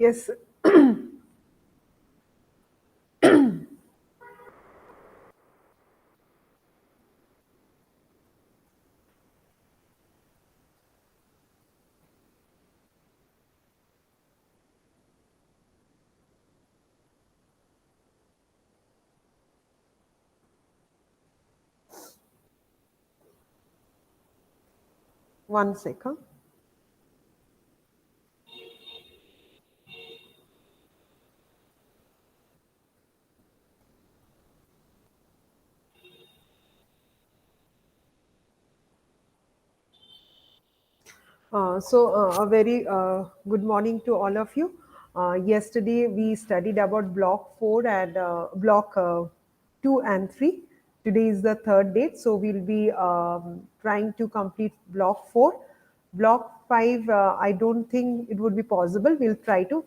Yes. 1 second. A very good morning to all of you. Yesterday we studied about block 4 and block 2 and 3. Today is the third date, so we'll be trying to complete block 4. Block 5, I don't think it would be possible. We'll try to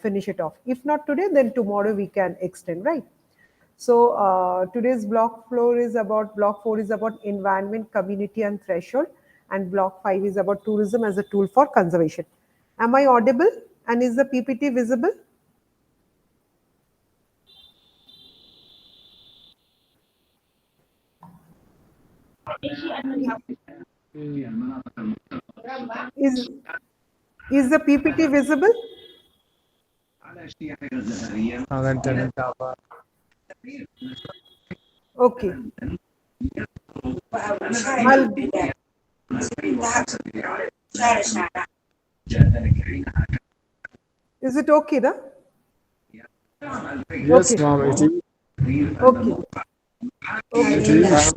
finish it off. If not today, then tomorrow we can extend, right? So today's block 4 is about environment, community, and threshold, and block 5 is about tourism as a tool for conservation. Am I audible? And is the PPT visible? Is is the PPT visible? Okay. I'll, is it okay, da? Yes, Okay. ma'am. Okay. It Okay. is.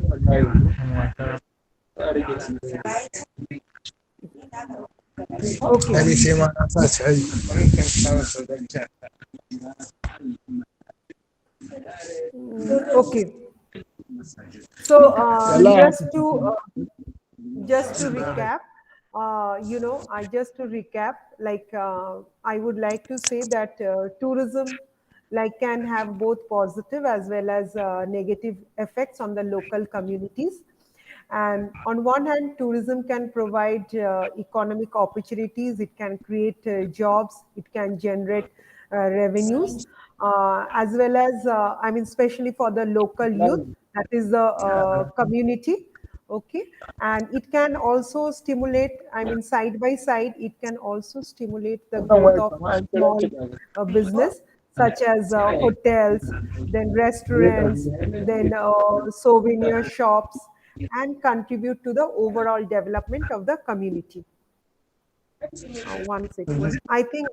Okay. يعني شيء ما نفسه شيء. Okay. So يلا. just to recap, I just to recap, like I would like to say that tourism like can have both positive as well as negative effects on the local communities. And on one hand, tourism can provide economic opportunities, it can create jobs, it can generate revenues, as well as, I mean, especially for the local youth, that is the community. Okay. And it can also stimulate, I mean, side by side, it can also stimulate the growth of small business such as hotels, then restaurants, then souvenir shops, and contribute to the overall development of the community. 1 second. I think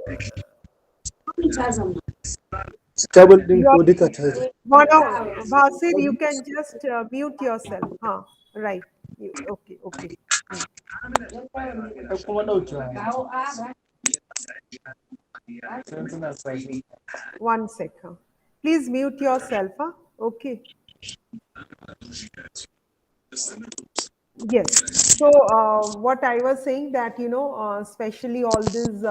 Stable din your ko duka ta. one of Bhasir, you can just mute yourself. Huh? Right. Okay. Okay. Hmm. Kuma daukewa. Sai suna sashi. 1 second. Please mute yourself. Huh? Okay. Yes. So what I was saying that especially all this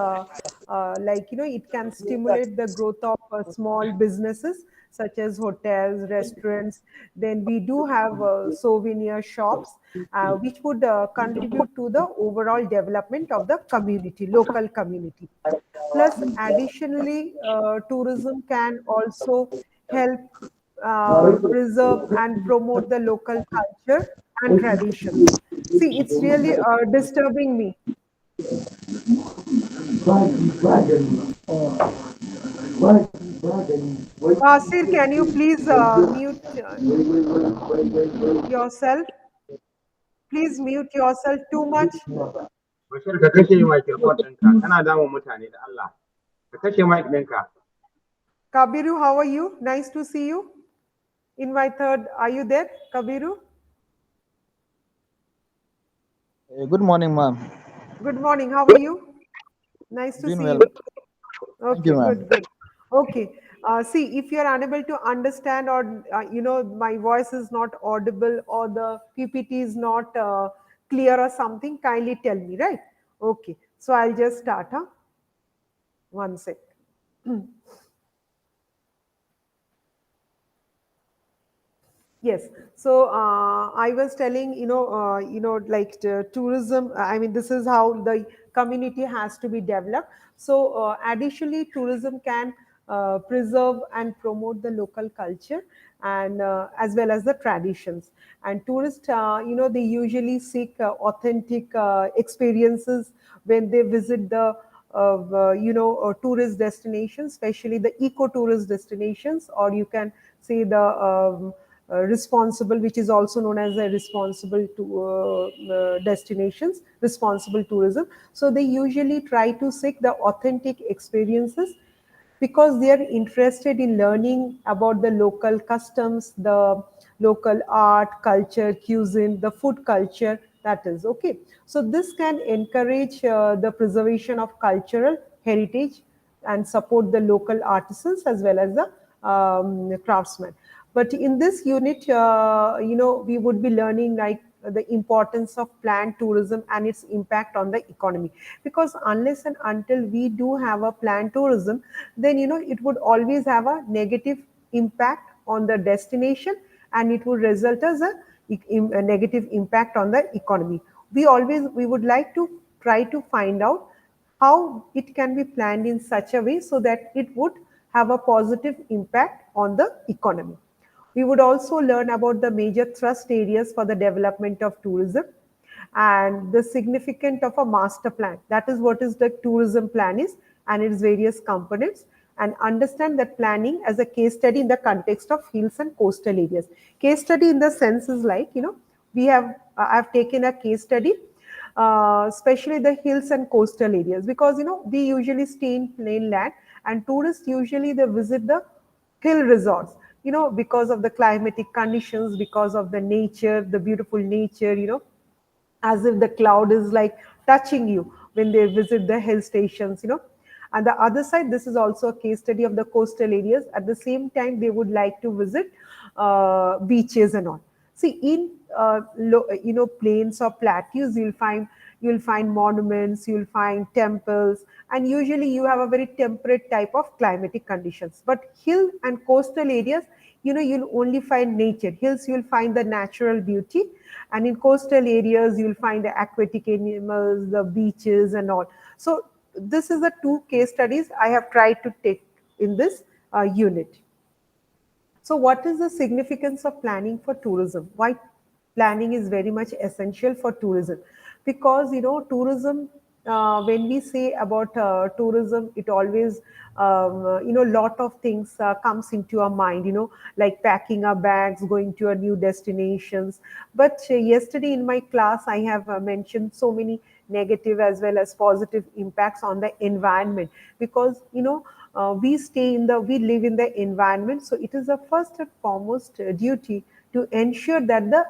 it can stimulate the growth of small businesses such as hotels, restaurants. Then we do have souvenir shops, which would contribute to the overall development of the community, local community. Plus, additionally, tourism can also help preserve and promote the local culture and traditions. See, it's really disturbing me. Basir, can you please mute yourself? Please mute yourself too much. Bashir ka kashe microphone ɗinka, kana damun mutane da Allah. Ka kashe mic ɗinka. Kabiru, how are you? Nice to see you. In my third, are you there, Kabiru? Good morning, ma'am. Good morning. How are you? Nice to Doing see well. you. Thank you, Okay, ma'am. good, good. Okay. See, if you're unable to understand or, my voice is not audible or the PPT is not clear or something, kindly tell me, right? Okay. So I'll just start, huh? 1 sec. Yes. So I was telling, like tourism. I mean, this is how the community has to be developed. So additionally, tourism can preserve and promote the local culture, and as well as the traditions. And tourists, they usually seek authentic experiences when they visit the tourist destinations, especially the eco-tourist destinations, or you can say the responsible, which is also known as a responsible to destinations, responsible tourism. So they usually try to seek the authentic experiences because they are interested in learning about the local customs, the local art, culture, cuisine, the food culture. That is okay. So this can encourage the preservation of cultural heritage and support the local artisans as well as the craftsmen. But in this unit, we would be learning like the importance of planned tourism and its impact on the economy. Because unless and until we do have a planned tourism, then it would always have a negative impact on the destination, and it would result as a negative impact on the economy. We would like to try to find out how it can be planned in such a way so that it would have a positive impact on the economy. We would also learn about the major thrust areas for the development of tourism and the significance of a master plan. That is what is the tourism plan is and its various components, and understand that planning as a case study in the context of hills and coastal areas. Case study in the sense is like, I've taken a case study, especially the hills and coastal areas, because we usually stay in plain land, and tourists usually they visit the hill resorts, because of the climatic conditions, because of the nature, the beautiful nature, as if the cloud is like touching you when they visit the hill stations. And the other side, this is also a case study of the coastal areas. At the same time, they would like to visit beaches and all. See, in plains or plateaus, you'll find monuments, you'll find temples, and usually you have a very temperate type of climatic conditions. But hill and coastal areas, you'll only find nature. Hills, you'll find the natural beauty, and in coastal areas, you'll find the aquatic animals, the beaches, and all. So this is the two case studies I have tried to take in this unit. So, what is the significance of planning for tourism? Why planning is very much essential for tourism? Because tourism. When we say about tourism, it always lot of things comes into our mind. Like packing our bags, going to a new destinations. But yesterday in my class, I have mentioned so many negative as well as positive impacts on the environment, because we live in the environment, so it is the first and foremost duty to ensure that the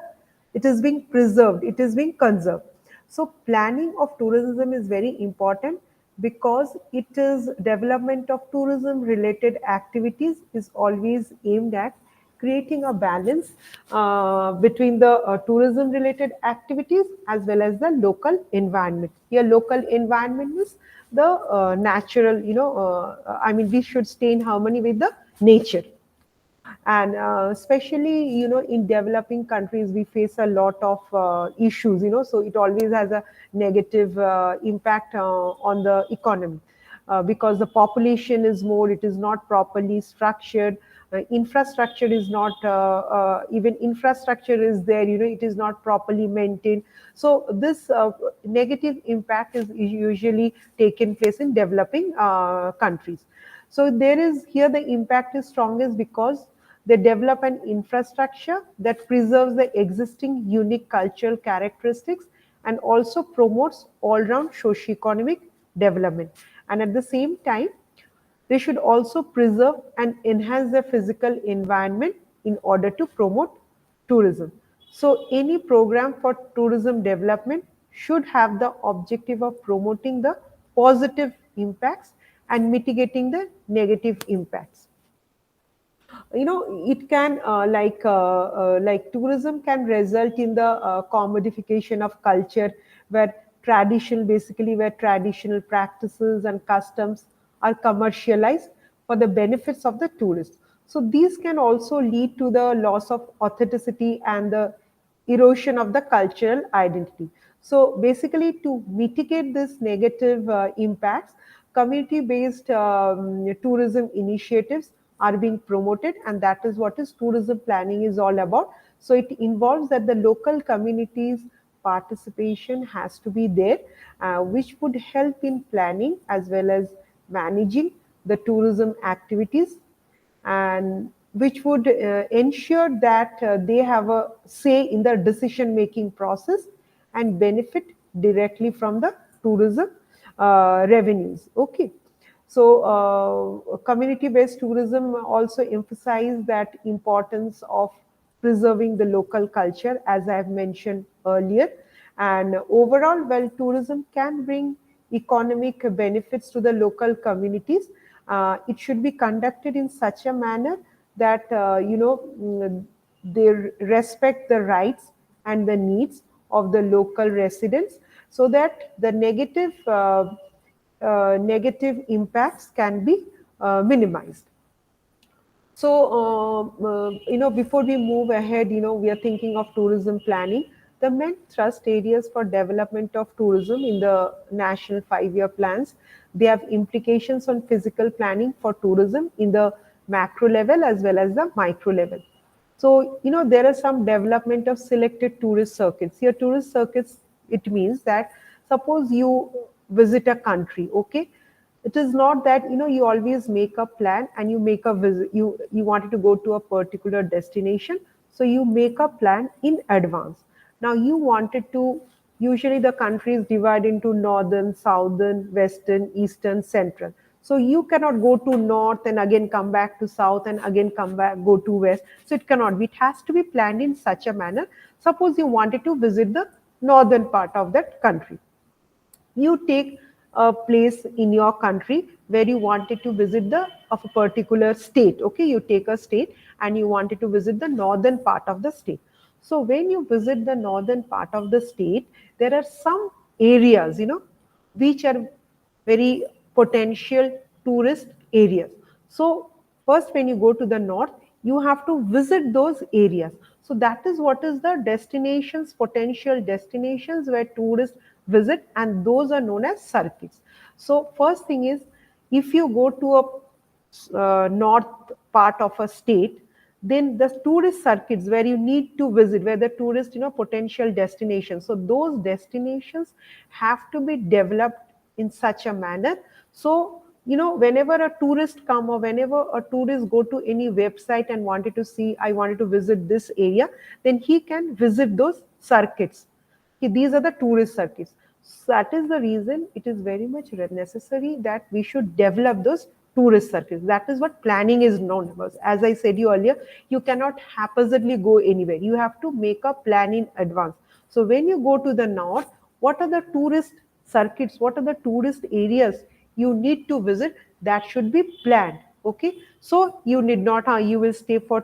it is being preserved, it is being conserved. So planning of tourism is very important, because it is development of tourism related activities is always aimed at creating a balance between the tourism related activities as well as the local environment. Here local environment is the natural, we should stay in harmony with the nature. And especially in developing countries we face a lot of issues, so it always has a negative impact on the economy, because the population is more, it is not properly structured, infrastructure is not even infrastructure is there, it is not properly maintained. So this negative impact is usually taken place in developing countries. So there is here the impact is strongest because they develop an infrastructure that preserves the existing unique cultural characteristics and also promotes all-round socio-economic development. And at the same time, they should also preserve and enhance their physical environment in order to promote tourism. So any program for tourism development should have the objective of promoting the positive impacts and mitigating the negative impacts. It can like tourism can result in the commodification of culture, where traditional practices and customs are commercialized for the benefits of the tourists. So these can also lead to the loss of authenticity and the erosion of the cultural identity. So basically, to mitigate this negative impacts, community-based tourism initiatives are being promoted, and that is what is tourism planning is all about. So it involves that the local communities participation has to be there, which would help in planning as well as managing the tourism activities, and which would ensure that they have a say in the decision making process and benefit directly from the tourism revenues. Okay. So community based tourism also emphasize that importance of preserving the local culture, as I have mentioned earlier. And overall, well, tourism can bring economic benefits to the local communities. It should be conducted in such a manner that they respect the rights and the needs of the local residents, so that the negative impacts can be minimized. So, before we move ahead, we are thinking of tourism planning. The main thrust areas for development of tourism in the national 5-year plans, they have implications on physical planning for tourism in the macro level as well as the micro level. So, there are some development of selected tourist circuits. Here, tourist circuits, it means that suppose you visit a country, okay? It is not that, you always make a plan and you make a visit, you wanted to go to a particular destination. So you make a plan in advance. Now you wanted to, usually the country is divided into northern, southern, western, eastern, central. So you cannot go to north and again come back to south and again come back, go to west. So it cannot be. It has to be planned in such a manner. Suppose you wanted to visit the northern part of that country. You take a place in your country where you wanted to visit the of a particular state. Okay, you take a state and you wanted to visit the northern part of the state. So when you visit the northern part of the state, there are some areas, which are very potential tourist areas. So first, when you go to the north, you have to visit those areas. So that is what is the destinations, potential destinations where tourists visit, and those are known as circuits. So first thing is, if you go to a north part of a state, then the tourist circuits where you need to visit, where the tourist, potential destinations, so those destinations have to be developed in such a manner. So whenever a tourist come or whenever a tourist go to any website and wanted to see, I wanted to visit this area, then he can visit those circuits. Okay, these are the tourist circuits. So that is the reason it is very much necessary that we should develop those tourist circuits. That is what planning is known about. As I said you earlier, you cannot haphazardly go anywhere. You have to make a plan in advance. So when you go to the north, what are the tourist circuits? What are the tourist areas you need to visit? That should be planned. Okay, so you need not, you will stay for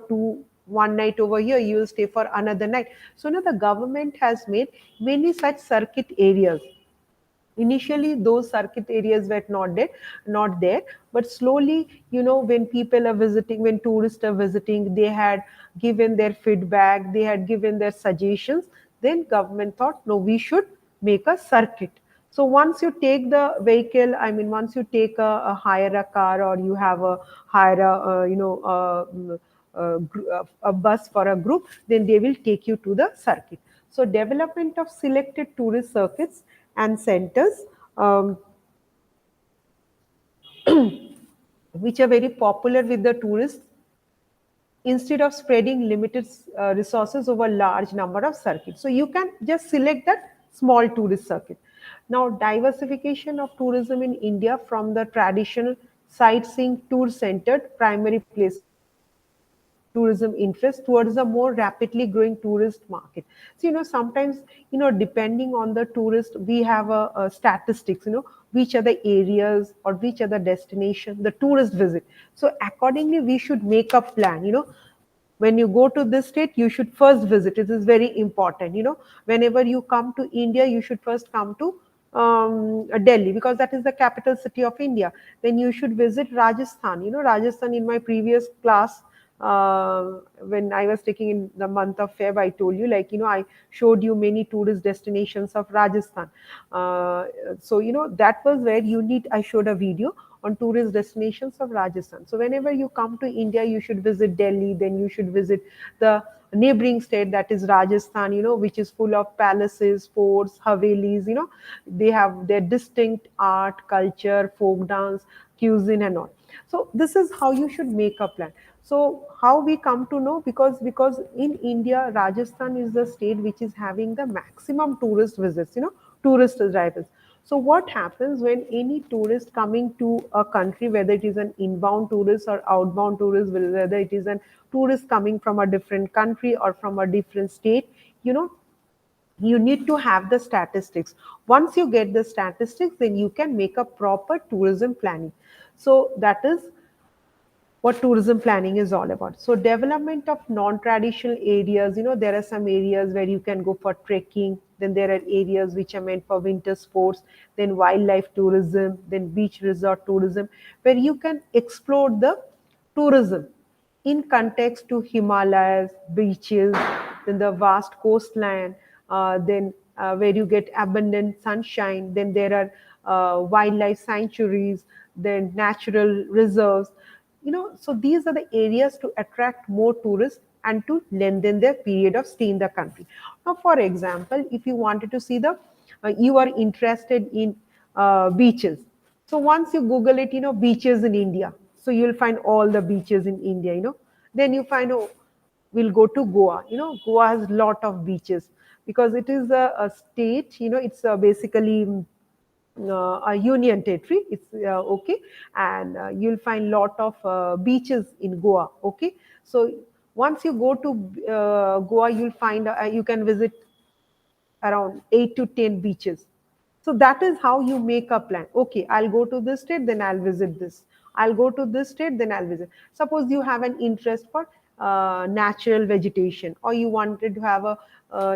1 night over here, you will stay for another night. So now the government has made many such circuit areas. Initially those circuit areas were not there, but slowly, when people are visiting, when tourists are visiting, they had given their feedback, they had given their suggestions. Then government thought, no, we should make a circuit. So once you take the vehicle, I mean, once you take a hire a car, or you have a hire a a bus for a group, then they will take you to the circuit. So development of selected tourist circuits and centers, um, which are very popular with the tourists, instead of spreading limited resources over large number of circuits. So you can just select that small tourist circuit. Now, diversification of tourism in India from the traditional sightseeing tour centered primary places of tourism interest towards a more rapidly growing tourist market. So, sometimes, depending on the tourist, we have a statistics, which are the areas or which are the destination the tourist visit. So accordingly, we should make a plan, when you go to this state, you should first visit. It is very important. Whenever you come to India, you should first come to Delhi, because that is the capital city of India. Then you should visit Rajasthan. Rajasthan, in my previous class, when I was taking in the month of Feb, I told you, like, I showed you many tourist destinations of Rajasthan. So, that was where you need, I showed a video on tourist destinations of Rajasthan. So, whenever you come to India, you should visit Delhi, then you should visit the neighboring state, that is Rajasthan, which is full of palaces, forts, havelis, they have their distinct art, culture, folk dance, cuisine, and all. So this is how you should make a plan. So how we come to know, because in India, Rajasthan is the state which is having the maximum tourist visits, tourist arrivals. So what happens when any tourist coming to a country, whether it is an inbound tourist or outbound tourist, whether it is an tourist coming from a different country or from a different state, you know you need to have the statistics. Once you get the statistics, then you can make a proper tourism planning. So that is what tourism planning is all about. So development of non-traditional areas, there are some areas where you can go for trekking, then there are areas which are meant for winter sports, then wildlife tourism, then beach resort tourism, where you can explore the tourism in context to Himalayas, beaches, then the vast coastline, then where you get abundant sunshine, then there are wildlife sanctuaries, then natural reserves. So these are the areas to attract more tourists and to lengthen their period of stay in the country. Now, for example, if you wanted to see you are interested in beaches. So once you Google it, beaches in India. So you'll find all the beaches in India, Then you find, oh, we'll go to Goa. Goa has a lot of beaches because it is a state, it's basically a union territory. It's okay, and you'll find lot of beaches in Goa. Okay, so once you go to Goa, you'll find you can visit around 8 to 10 beaches. So that is how you make a plan. Okay, I'll go to this state, then I'll visit this. I'll go to this state, then I'll visit. Suppose you have an interest for natural vegetation, or you wanted to have a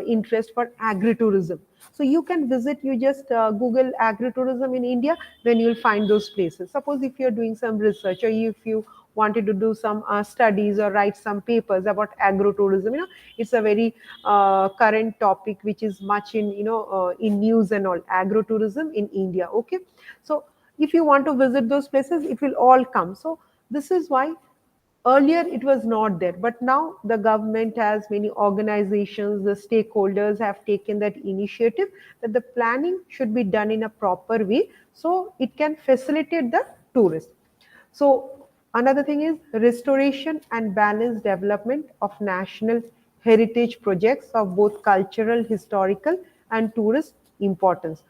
interest for agritourism. So you can visit, you just Google agritourism in India, then you'll find those places. Suppose if you're doing some research, or if you wanted to do some studies or write some papers about agrotourism, it's a very current topic which is much in news and all, agrotourism in India. Okay, so if you want to visit those places, it will all come. So this is why earlier it was not there, but now the government has many organizations, the stakeholders have taken that initiative, that the planning should be done in a proper way so it can facilitate the tourist. So another thing is restoration and balanced development of national heritage projects of both cultural, historical, and tourist importance.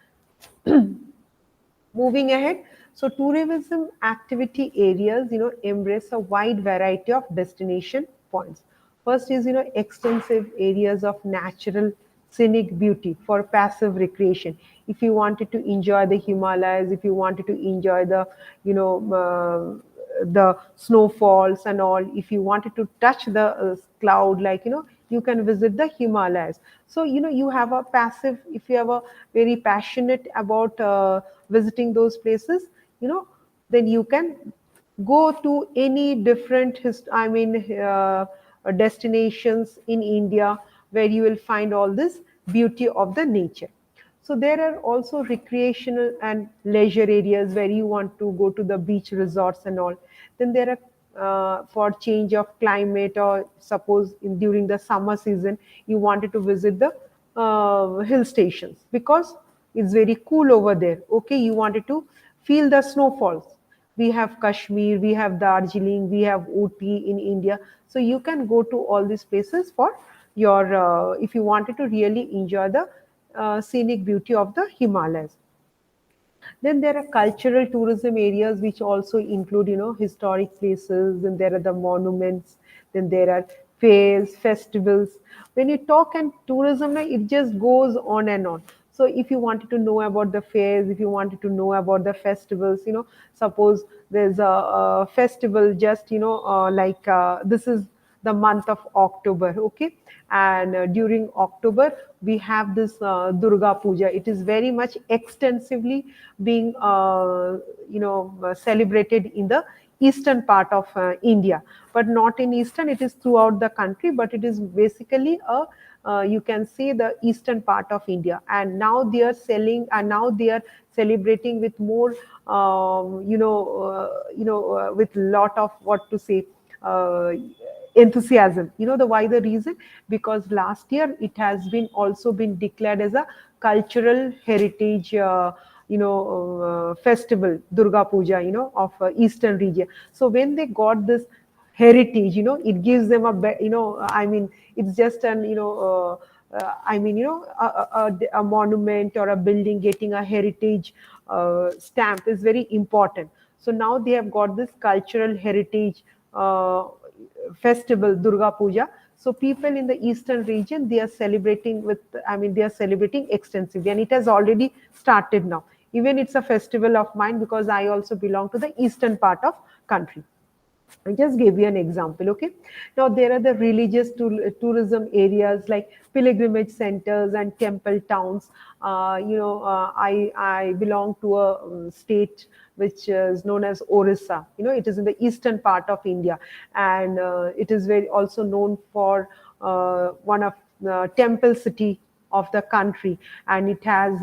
Moving ahead, so tourism activity areas, embrace a wide variety of destination points. First is, extensive areas of natural scenic beauty for passive recreation. If you wanted to enjoy the Himalayas, if you wanted to enjoy the snowfalls and all, if you wanted to touch the cloud, like, you can visit the Himalayas. So, you have a passive, if you have a very passionate about visiting those places, then you can go to any different destinations in India, where you will find all this beauty of the nature. So there are also recreational and leisure areas where you want to go to the beach resorts and all. Then there are for change of climate, or suppose during the summer season you wanted to visit the hill stations because it's very cool over there. Okay, you wanted to feel the snowfalls. We have Kashmir, we have Darjeeling, we have Ooty in India. So you can go to all these places for your if you wanted to really enjoy the scenic beauty of the Himalayas. Then there are cultural tourism areas which also include, historic places, and there are the monuments, then there are fairs, festivals. When you talk and tourism, it just goes on and on. So if you wanted to know about the fairs, if you wanted to know about the festivals, suppose there's a festival just, like this is the month of October, okay? And during October, we have this Durga Puja. It is very much extensively being, celebrated in the eastern part of India, but not in eastern. It is throughout the country, but it is basically a you can say the eastern part of India. And now they are selling, and now they are celebrating with more, with lot of what to say. Uh, Enthusiasm, the why the reason, because last year it has been also been declared as a cultural heritage festival, Durga Puja, of eastern region. So when they got this heritage, it gives them I mean, it's just an I mean, a monument or a building getting a heritage stamp is very important. So now they have got this cultural heritage uh, festival, Durga Puja. So people in the eastern region, they are celebrating with, I mean, they are celebrating extensively, and it has already started now. Even it's a festival of mine, because I also belong to the eastern part of country. I just gave you an example, okay? Now, there are the religious tourism areas like pilgrimage centers and temple towns. I belong to a state which is known as Orissa. It is in the eastern part of India, and it is very also known for one of temple city of the country, and it has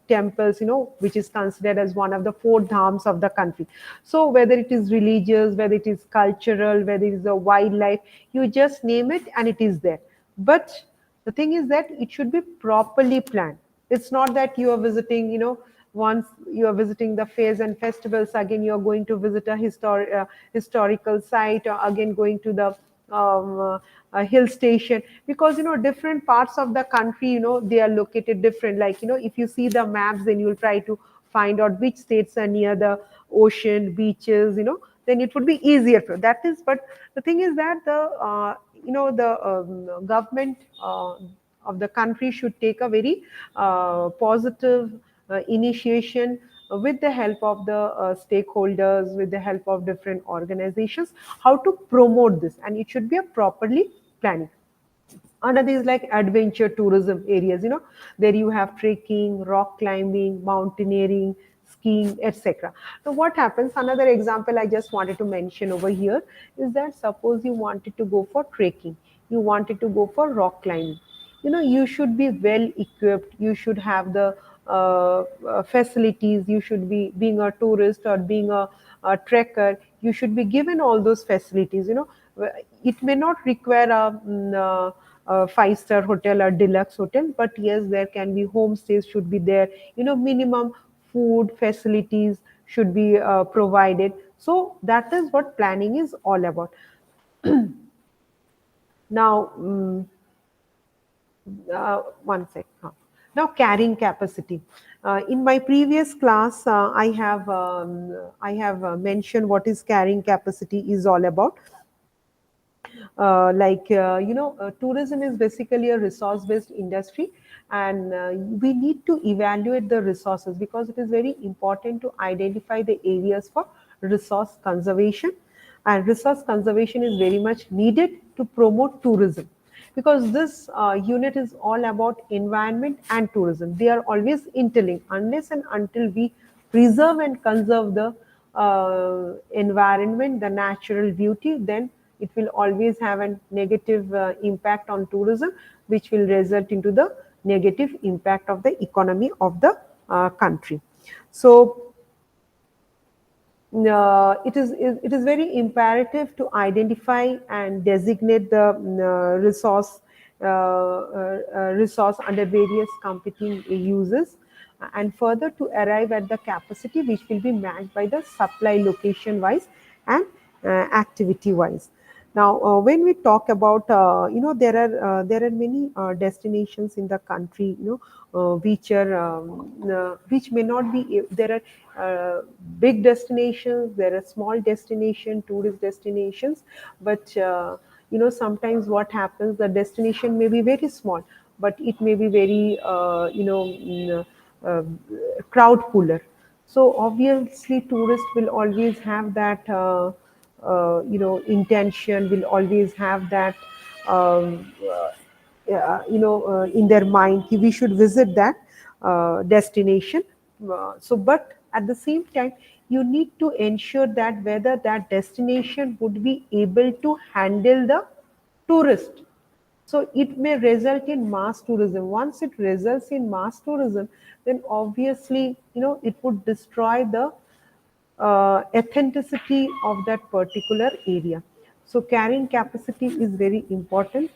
temples, which is considered as one of the four dhams of the country. So whether it is religious, whether it is cultural, whether it is a wildlife, you just name it and it is there. But the thing is that it should be properly planned. It's not that you are visiting, once you are visiting the fairs and festivals, again you are going to visit a historical site, or again going to the a hill station, because different parts of the country, they are located different. Like, if you see the maps, then you will try to find out which states are near the ocean, beaches, then it would be easier for that is. But the thing is that the government of the country should take a very positive initiation, with the help of the stakeholders, with the help of different organizations, how to promote this, and it should be a properly planning. Another is like adventure tourism areas. There you have trekking, rock climbing, mountaineering, skiing, etc. Now what happens, another example I just wanted to mention over here, is that suppose you wanted to go for trekking, you wanted to go for rock climbing. You should be well equipped, you should have the facilities, you should be, being a tourist or being a trekker, you should be given all those facilities. It may not require a five-star hotel or deluxe hotel, but yes, there can be homestays should be there. Minimum food facilities should be provided. So that is what planning is all about. Now, one sec. Now, carrying capacity. In my previous class, I have mentioned what is carrying capacity is all about. Tourism is basically a resource based industry, and we need to evaluate the resources, because it is very important to identify the areas for resource conservation. And resource conservation is very much needed to promote tourism, because this unit is all about environment and tourism. They are always interlinked. Unless and until we preserve and conserve the environment, the natural beauty, then it will always have a negative impact on tourism, which will result into the negative impact of the economy of the country. So it is very imperative to identify and designate the resource under various competing uses, and further to arrive at the capacity which will be matched by the supply location wise and activity wise. Now, when we talk about, there are many destinations in the country, which may not be. There are big destinations, there are small destination, tourist destinations, but sometimes what happens, the destination may be very small, but it may be very crowd puller. So obviously, tourists will always have that, intention, will always have that, in their mind, कि we should visit that destination. But at the same time, you need to ensure that whether that destination would be able to handle the tourist. So it may result in mass tourism. Once it results in mass tourism, then obviously, it would destroy the authenticity of that particular area. So carrying capacity is very important.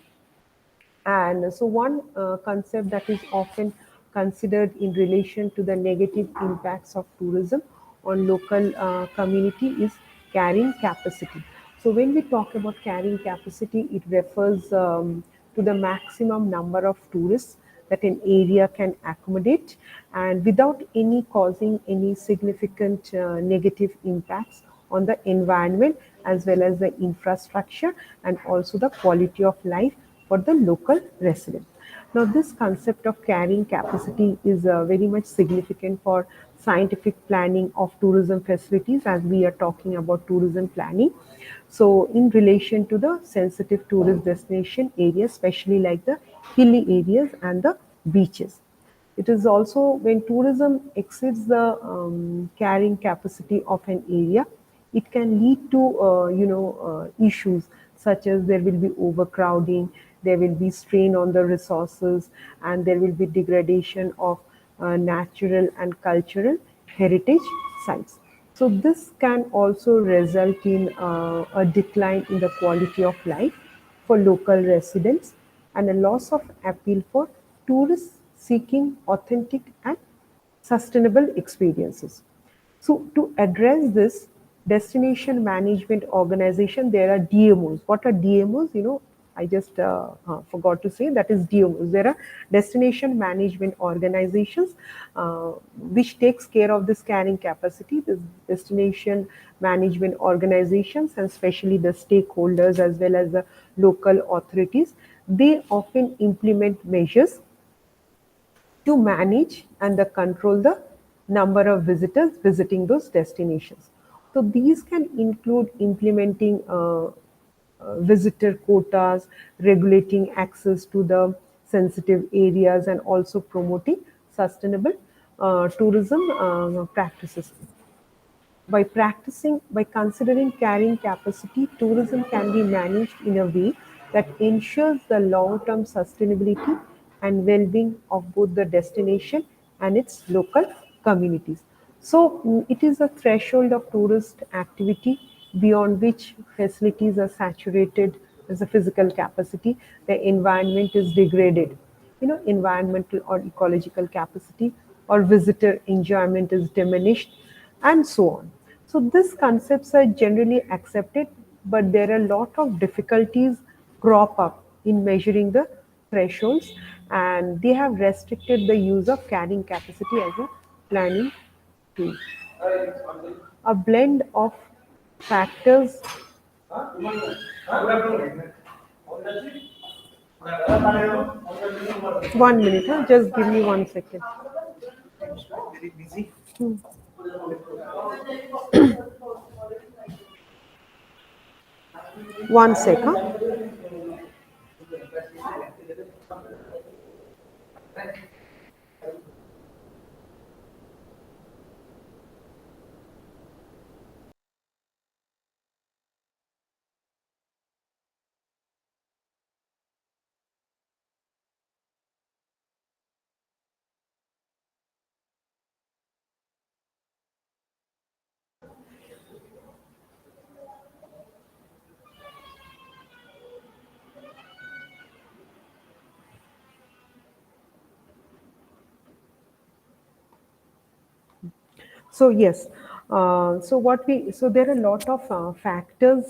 And so, one concept that is often considered in relation to the negative impacts of tourism on local community is carrying capacity. So, when we talk about carrying capacity, it refers to the maximum number of tourists that an area can accommodate, and without any causing any significant negative impacts on the environment as well as the infrastructure and also the quality of life for the local resident. Now, this concept of carrying capacity is very much significant for scientific planning of tourism facilities as we are talking about tourism planning. So, in relation to the sensitive tourist destination areas, especially like the hilly areas and the beaches. It is also when tourism exceeds the carrying capacity of an area, it can lead to issues such as there will be overcrowding, there will be strain on the resources, and there will be degradation of natural and cultural heritage sites. So this can also result in a decline in the quality of life for local residents and a loss of appeal for tourists seeking authentic and sustainable experiences. So to address this, destination management organization, there are DMOs. What are DMOs? I just forgot to say that is DMOs. There are destination management organizations which takes care of this carrying capacity. This destination management organizations and especially the stakeholders as well as the local authorities, they often implement measures to manage and control the number of visitors visiting those destinations. So these can include implementing visitor quotas, regulating access to the sensitive areas, and also promoting sustainable tourism practices. By considering carrying capacity, tourism can be managed in a way that ensures the long-term sustainability and well-being of both the destination and its local communities. So it is a threshold of tourist activity beyond which facilities are saturated as a physical capacity, the environment is degraded. Environmental or ecological capacity or visitor enjoyment is diminished and so on. So these concepts are generally accepted, but there are a lot of difficulties crop up in measuring the thresholds, and they have restricted the use of carrying capacity as a planning tool. A blend of factors. 1 minute, huh? Just give me 1 second. Hmm. One sec, huh? So yes, so there are a lot of factors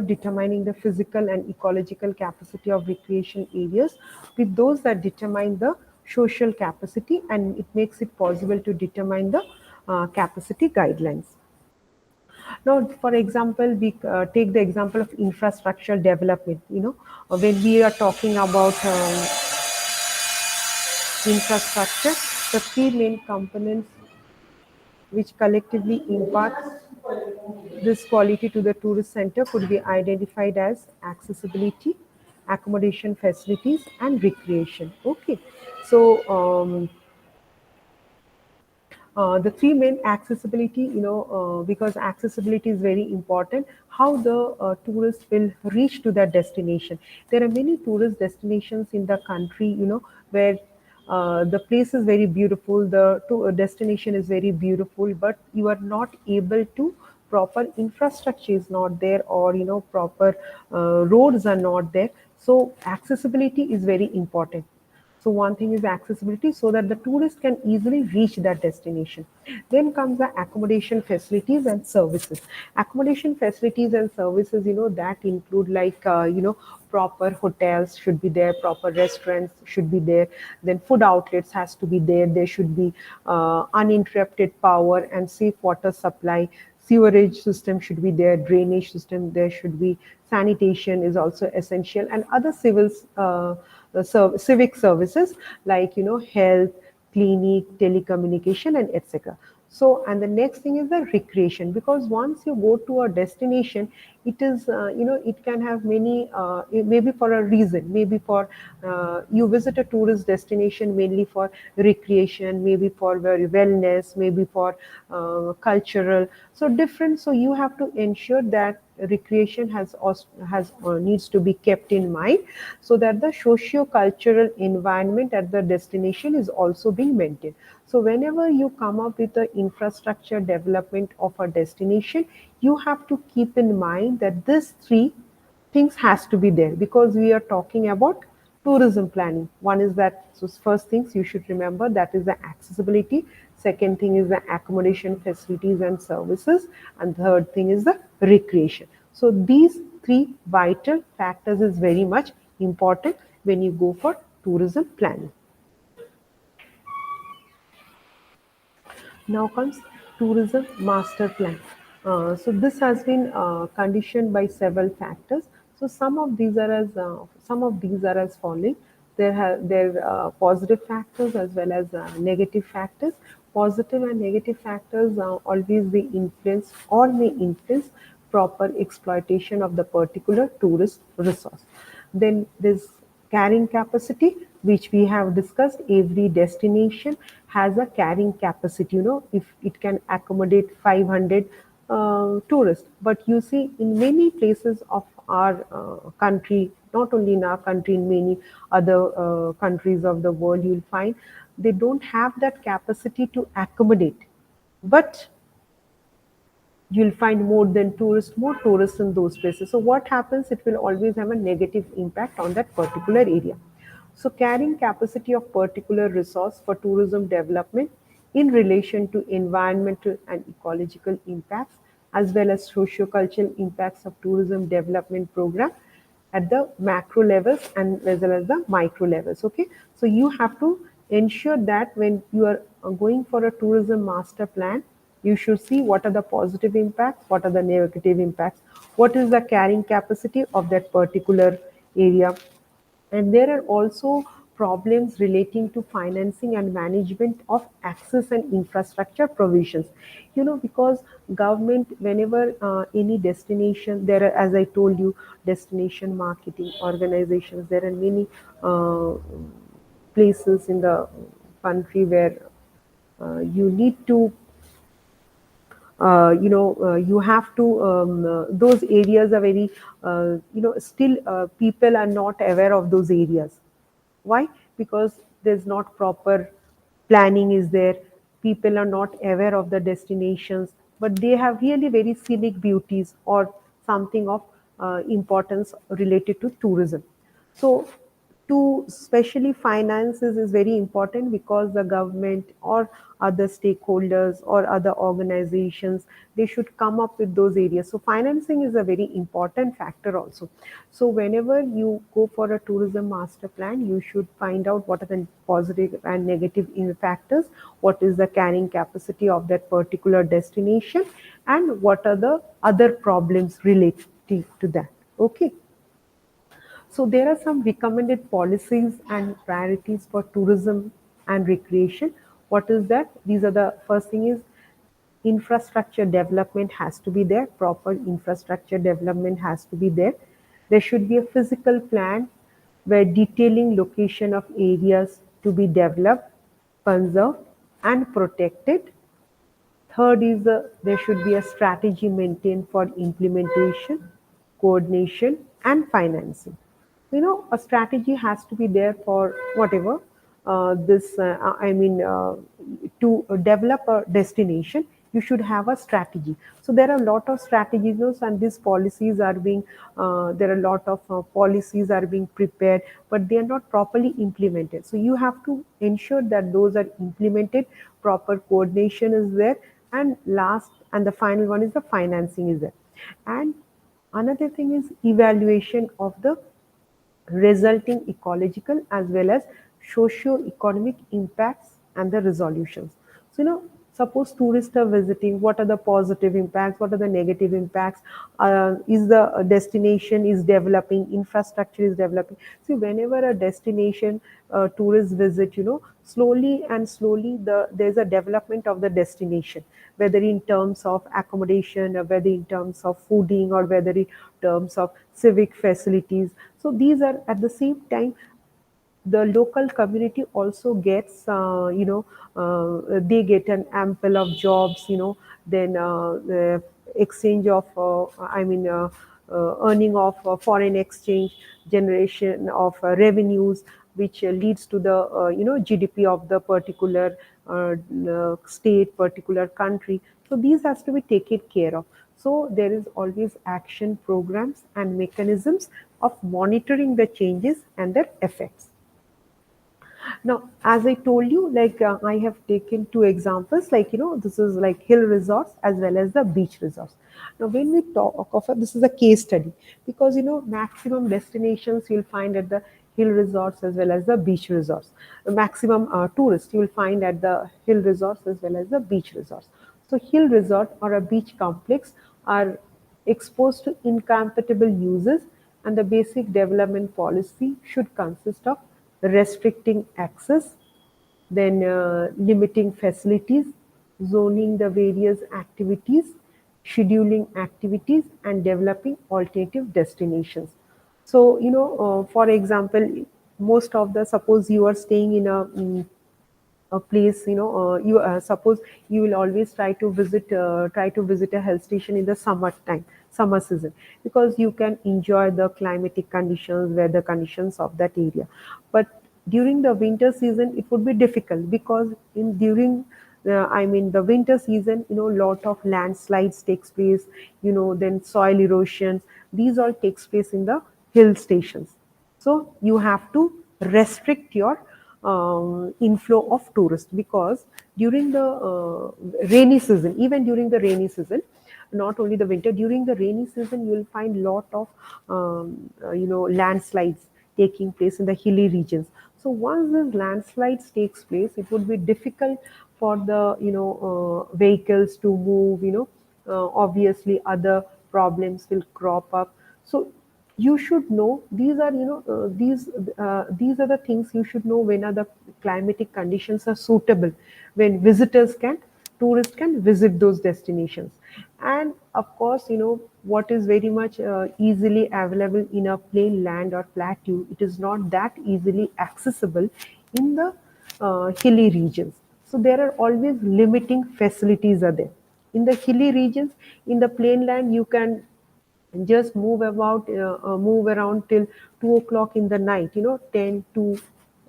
determining the physical and ecological capacity of recreation areas, with those that determine the social capacity, and it makes it possible to determine the capacity guidelines. Now, for example, we take the example of infrastructure development. When we are talking about infrastructure, the three main components which collectively impart this quality to the tourist center could be identified as accessibility, accommodation facilities, and recreation. Okay, so The three main accessibility, because accessibility is very important, how the tourist will reach to that destination. There are many tourist destinations in the country, where the place is very beautiful, the destination is very beautiful, but you are not able to, proper infrastructure is not there, or proper roads are not there. So accessibility is very important. So one thing is accessibility, so that the tourist can easily reach that destination. Then comes the accommodation facilities and services. Accommodation facilities and services, that include like, proper hotels should be there, proper restaurants should be there, then food outlets has to be there. There should be uninterrupted power and safe water supply. Sewerage system should be there, drainage system there should be, sanitation is also essential, and other civic services like, health, clinic, telecommunication, and etc. So, and the next thing is the recreation, because once you go to a destination, it is, it can have many, maybe for a reason, maybe for, you visit a tourist destination mainly for recreation, maybe for very wellness, maybe for cultural, so different. So you have to ensure that recreation needs to be kept in mind, so that the socio-cultural environment at the destination is also being maintained. So whenever you come up with the infrastructure development of a destination, you have to keep in mind that these three things has to be there, because we are talking about tourism planning. One is that, so first things you should remember, that is the accessibility. Second thing is the accommodation facilities and services, and third thing is the recreation. So these three vital factors is very much important when you go for tourism planning. Now comes tourism master plan. So this has been conditioned by several factors. So some of these are as following. There are positive factors as well as negative factors. Positive and negative factors always they influence or may influence proper exploitation of the particular tourist resource. Then there's carrying capacity, which we have discussed. Every destination has a carrying capacity, if it can accommodate 500 tourists. But you see, in many places of our country, not only in our country, in many other countries of the world, you'll find they don't have that capacity to accommodate. But you'll find more tourists in those places. So what happens? It will always have a negative impact on that particular area. So carrying capacity of particular resource for tourism development in relation to environmental and ecological impacts, as well as socio-cultural impacts of tourism development program at the macro levels and as well as the micro levels. Okay, so you have to ensure that when you are going for a tourism master plan, you should see what are the positive impacts, what are the negative impacts, what is the carrying capacity of that particular area. And there are also problems relating to financing and management of access and infrastructure provisions. Because government, whenever any destination, there are, as I told you, destination marketing organizations, there are many places in the country where you need to, you have to, those areas are very, still people are not aware of those areas. Why? Because there's not proper planning is there. People are not aware of the destinations, but they have really very scenic beauties or something of importance related to tourism. So to especially finances is very important, because the government or other stakeholders or other organizations, they should come up with those areas. So financing is a very important factor also. So whenever you go for a tourism master plan, you should find out what are the positive and negative factors, what is the carrying capacity of that particular destination, and what are the other problems related to that. Okay. So there are some recommended policies and priorities for tourism and recreation. What is that? These are the first thing is infrastructure development has to be there. Proper infrastructure development has to be there. There should be a physical plan where detailing location of areas to be developed, conserved, and protected. Third is there should be a strategy maintained for implementation, coordination, and financing. A strategy has to be there for whatever this. I mean, to develop a destination, you should have a strategy. So there are a lot of strategies, and these policies are being. There are a lot of policies are being prepared, but they are not properly implemented. So you have to ensure that those are implemented. Proper coordination is there, and last and the final one is the financing is there, and another thing is evaluation of the resulting ecological as well as socio-economic impacts and the resolutions. So, suppose tourists are visiting, what are the positive impacts? What are the negative impacts? Is the destination is developing, infrastructure is developing? See, whenever a destination tourists visit, slowly and slowly there's a development of the destination, whether in terms of accommodation, or whether in terms of fooding, or whether in terms of civic facilities. So these are at the same time the local community also gets they get an ample of jobs, then the exchange of earning of foreign exchange, generation of revenues, which leads to the GDP of the particular state, particular country. So these has to be taken care of. So there is always action programs and mechanisms of monitoring the changes and their effects. Now, as I told you, like I have taken two examples, like this is like hill resorts as well as the beach resorts. Now, when we talk of this is a case study, because maximum destinations you'll find at the hill resorts as well as the beach resorts. The maximum tourists you will find at the hill resorts as well as the beach resorts. So, hill resort or a beach complex are exposed to incompatible uses, and the basic development policy should consist of restricting access, then limiting facilities, zoning the various activities, scheduling activities, and developing alternative destinations. So, for example, most of the suppose you are staying in a place, you suppose you will always try to visit a hill station in the summer season, because you can enjoy the climatic conditions, weather conditions of that area. But during the winter season it would be difficult, because in during the winter season, lot of landslides takes place, then soil erosions, these all takes place in the hill stations. So you have to restrict your inflow of tourists, because during the rainy season, even during the rainy season, not only the winter, during the rainy season you will find lot of landslides taking place in the hilly regions. So once this landslides takes place, it would be difficult for the vehicles to move. Obviously other problems will crop up. So you should know these are these are the things you should know when are the climatic conditions are suitable, when tourists can visit those destinations. And of course, what is very much easily available in a plain land or plateau, it is not that easily accessible in the hilly regions. So there are always limiting facilities are there in the hilly regions. In the plain land you can just move around till 2 o'clock in the night, 10 to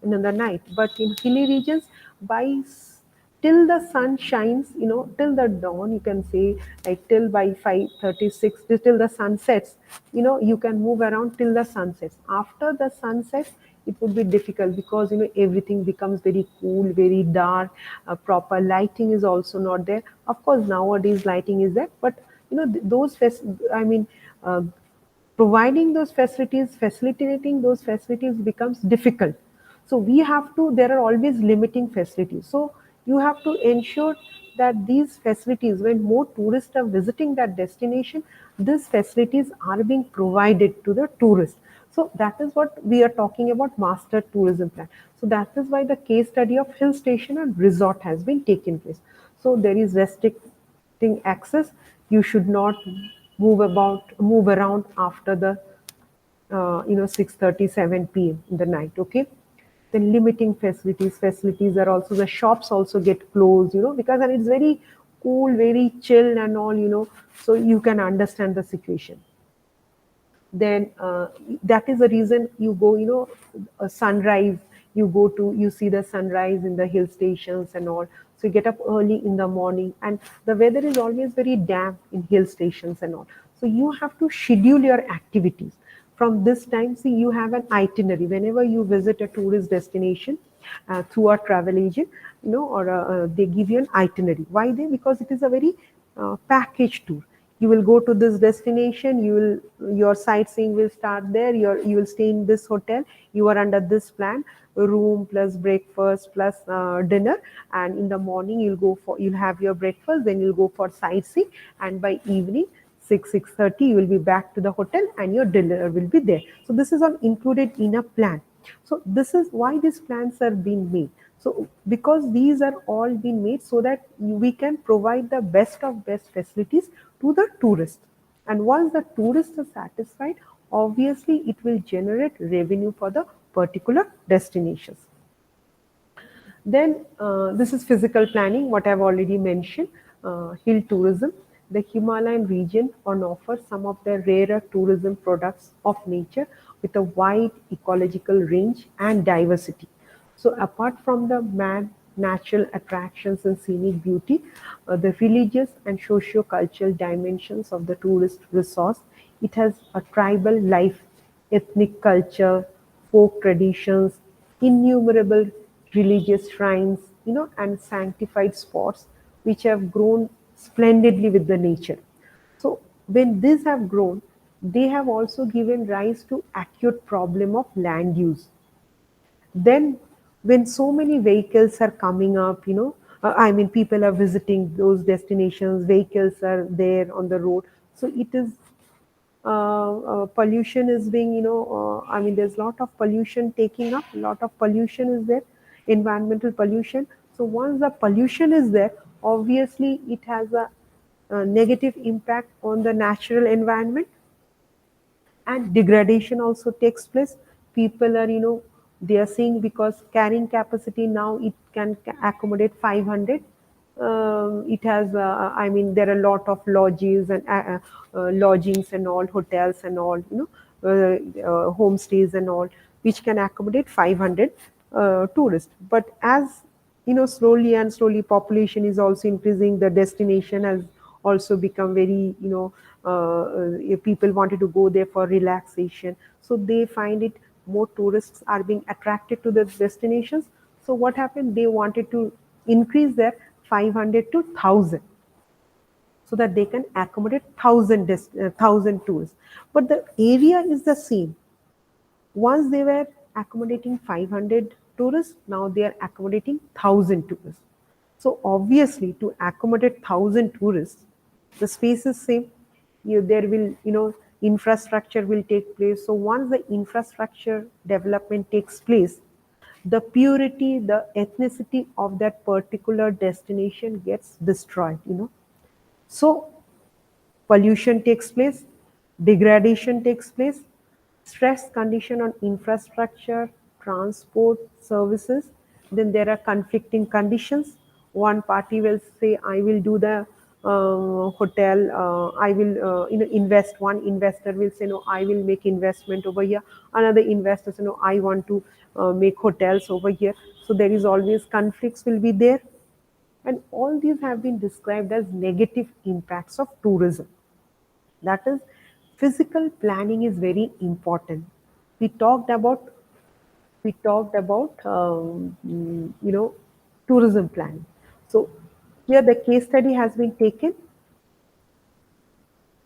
in the night. But in hilly regions, till the sun shines, till the dawn, you can say, like till by 5:36, till the sun sets, you can move around till the sun sets. After the sunset, it would be difficult, because everything becomes very cool, very dark. Proper lighting is also not there. Of course, nowadays lighting is there, but I mean, uh, providing those facilities, facilitating those facilities becomes difficult. So we have to, there are always limiting facilities. So you have to ensure that these facilities, when more tourists are visiting that destination, these facilities are being provided to the tourists. So that is what we are talking about, master tourism plan. So that is why the case study of hill station and resort has been taken place. So there is restricting access. You should not move around after the 6:37 p.m. in the night. Okay, then limiting facilities are also, the shops also get closed, because and it's very cool, very chill and all, so you can understand the situation. Then that is the reason you go, a sunrise, you see the sunrise in the hill stations and all. So you get up early in the morning, and the weather is always very damp in hill stations and all. So you have to schedule your activities from this time. See, you have an itinerary whenever you visit a tourist destination through a travel agent, or they give you an itinerary. Why they? Because it is a very package tour. You will go to this destination, your sightseeing will start there, you will stay in this hotel, you are under this plan, room plus breakfast plus dinner, and in the morning you'll have your breakfast, then you'll go for sightseeing, and by evening 6:30 you will be back to the hotel and your dinner will be there. So this is all included in a plan. So this is why these plans are being made. So because these are all being made so that we can provide the best of best facilities to the tourist. And once the tourists are satisfied, obviously it will generate revenue for the particular destinations. Then this is physical planning, what I've already mentioned. Hill tourism. The Himalayan region on offer some of the rarer tourism products of nature with a wide ecological range and diversity. So apart from the natural attractions and scenic beauty, the religious and socio-cultural dimensions of the tourist resource, it has a tribal life, ethnic culture, folk traditions, innumerable religious shrines, and sanctified spots which have grown splendidly with the nature. So when these have grown, they have also given rise to acute problem of land use. Then when so many vehicles are coming up, I mean, people are visiting those destinations, vehicles are there on the road, so it is pollution is being, I mean, there's a lot of pollution taking up, a lot of pollution is there, environmental pollution. So once the pollution is there, obviously it has a negative impact on the natural environment, and degradation also takes place. People are, they are saying because carrying capacity now it can accommodate 500. It has, I mean, there are a lot of lodges and lodgings and all, hotels and all, homestays and all, which can accommodate 500 tourists. But as slowly and slowly population is also increasing, the destination has also become very, people wanted to go there for relaxation, so they find it, more tourists are being attracted to the destinations. So what happened, they wanted to increase their 500 to 1000, so that they can accommodate 1000 tourists, but the area is the same. Once they were accommodating 500 tourists, now they are accommodating 1000 tourists. So obviously, to accommodate 1000 tourists, the space is same. There will, infrastructure will take place. So once the infrastructure development takes place, the purity, the ethnicity of that particular destination gets destroyed. So pollution takes place, degradation takes place, stress condition on infrastructure, transport, services. Then there are conflicting conditions. One party will say, I will do the hotel, I will invest. One investor will say, no, I will make investment over here. Another investor say, no, I want to make hotels over here. So there is always conflicts will be there. And all these have been described as negative impacts of tourism. That is, physical planning is very important. We talked about tourism planning. So here the case study has been taken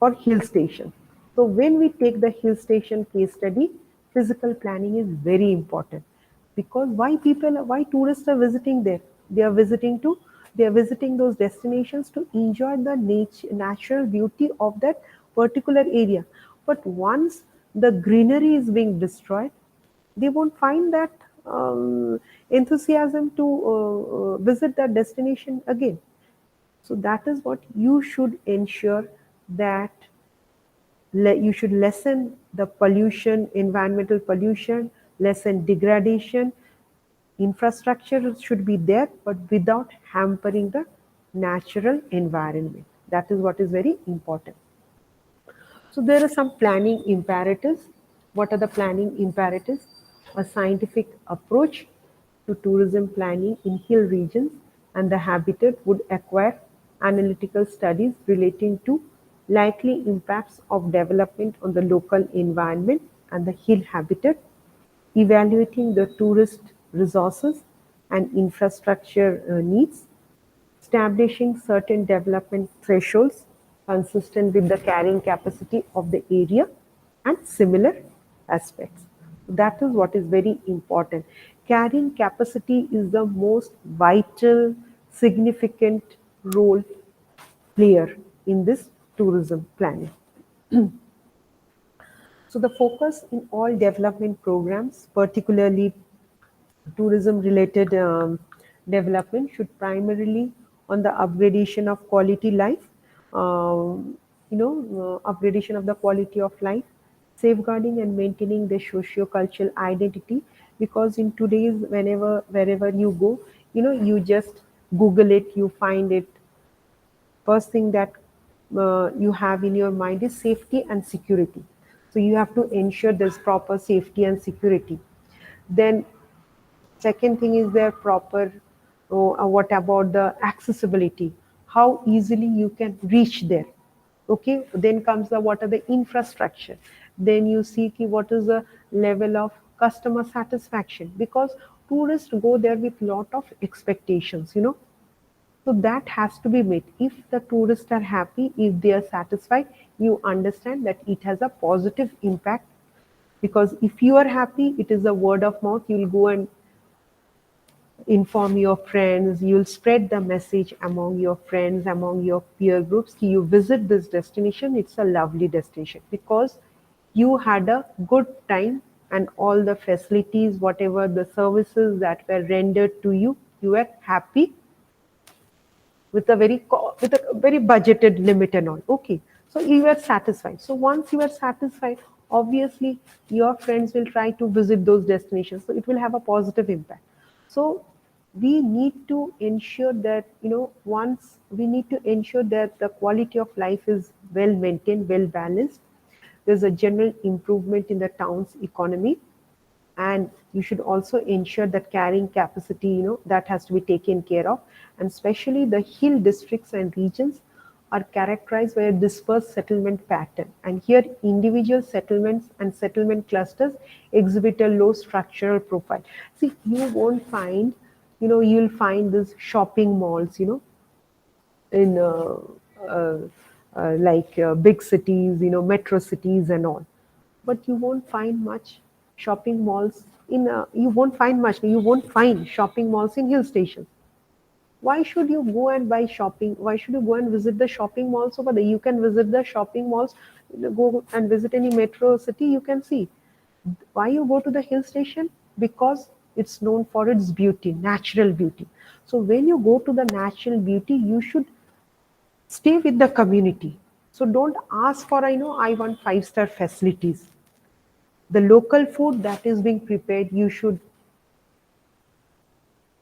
or hill station. So when we take the hill station case study, physical planning is very important, because why tourists are visiting there? They are they are visiting those destinations to enjoy the natural beauty of that particular area. But once the greenery is being destroyed, they won't find that enthusiasm to visit that destination again. So that is what you should ensure, that you should lessen the pollution, environmental pollution, lessen degradation. Infrastructure should be there, but without hampering the natural environment. That is what is very important. So there are some planning imperatives. What are the planning imperatives? A scientific approach to tourism planning in hill regions and the habitat would acquire analytical studies relating to likely impacts of development on the local environment and the hill habitat, evaluating the tourist resources and infrastructure needs, establishing certain development thresholds consistent with the carrying capacity of the area and similar aspects. That is what is very important. Carrying capacity is the most vital, significant role player in this tourism planning. So the focus in all development programs, particularly tourism related development, should primarily on the upgradation of quality life, upgradation of the quality of life, safeguarding and maintaining the socio-cultural identity, because in today's, wherever you go, you just google it, you find it. First thing that you have in your mind is safety and security. So you have to ensure there's proper safety and security. Then second thing is their proper, what about the accessibility? How easily you can reach there. Okay, then comes the what are the infrastructure. Then you see what is the level of customer satisfaction, because tourists go there with lot of expectations. So that has to be met. If the tourists are happy, if they are satisfied, you understand that it has a positive impact, because if you are happy, it is a word of mouth. You will go and inform your friends, you'll spread the message among your friends, among your peer groups. You visit this destination, it's a lovely destination because you had a good time, and all the facilities, whatever the services that were rendered to you, you were happy with a very budgeted limit and all. Okay, so you are satisfied. So once you are satisfied, obviously your friends will try to visit those destinations, so it will have a positive impact. So we need to ensure that, once we need to ensure that the quality of life is well maintained, well balanced. There's a general improvement in the town's economy, and you should also ensure that carrying capacity, that has to be taken care of. And especially the hill districts and regions are characterized by a dispersed settlement pattern, and here individual settlements and settlement clusters exhibit a low structural profile. See, you'll find these shopping malls, in uh, like big cities, metro cities and all. But you won't find much shopping malls you won't find shopping malls in hill stations. Why should you go and buy shopping? Why should you go and visit the shopping malls over there? You can visit the shopping malls, go and visit any metro city, you can see. Why you go to the hill station? Because it's known for its beauty, natural beauty. So when you go to the natural beauty, you should stay with the community. So don't ask for, I want five-star facilities. The local food that is being prepared, you should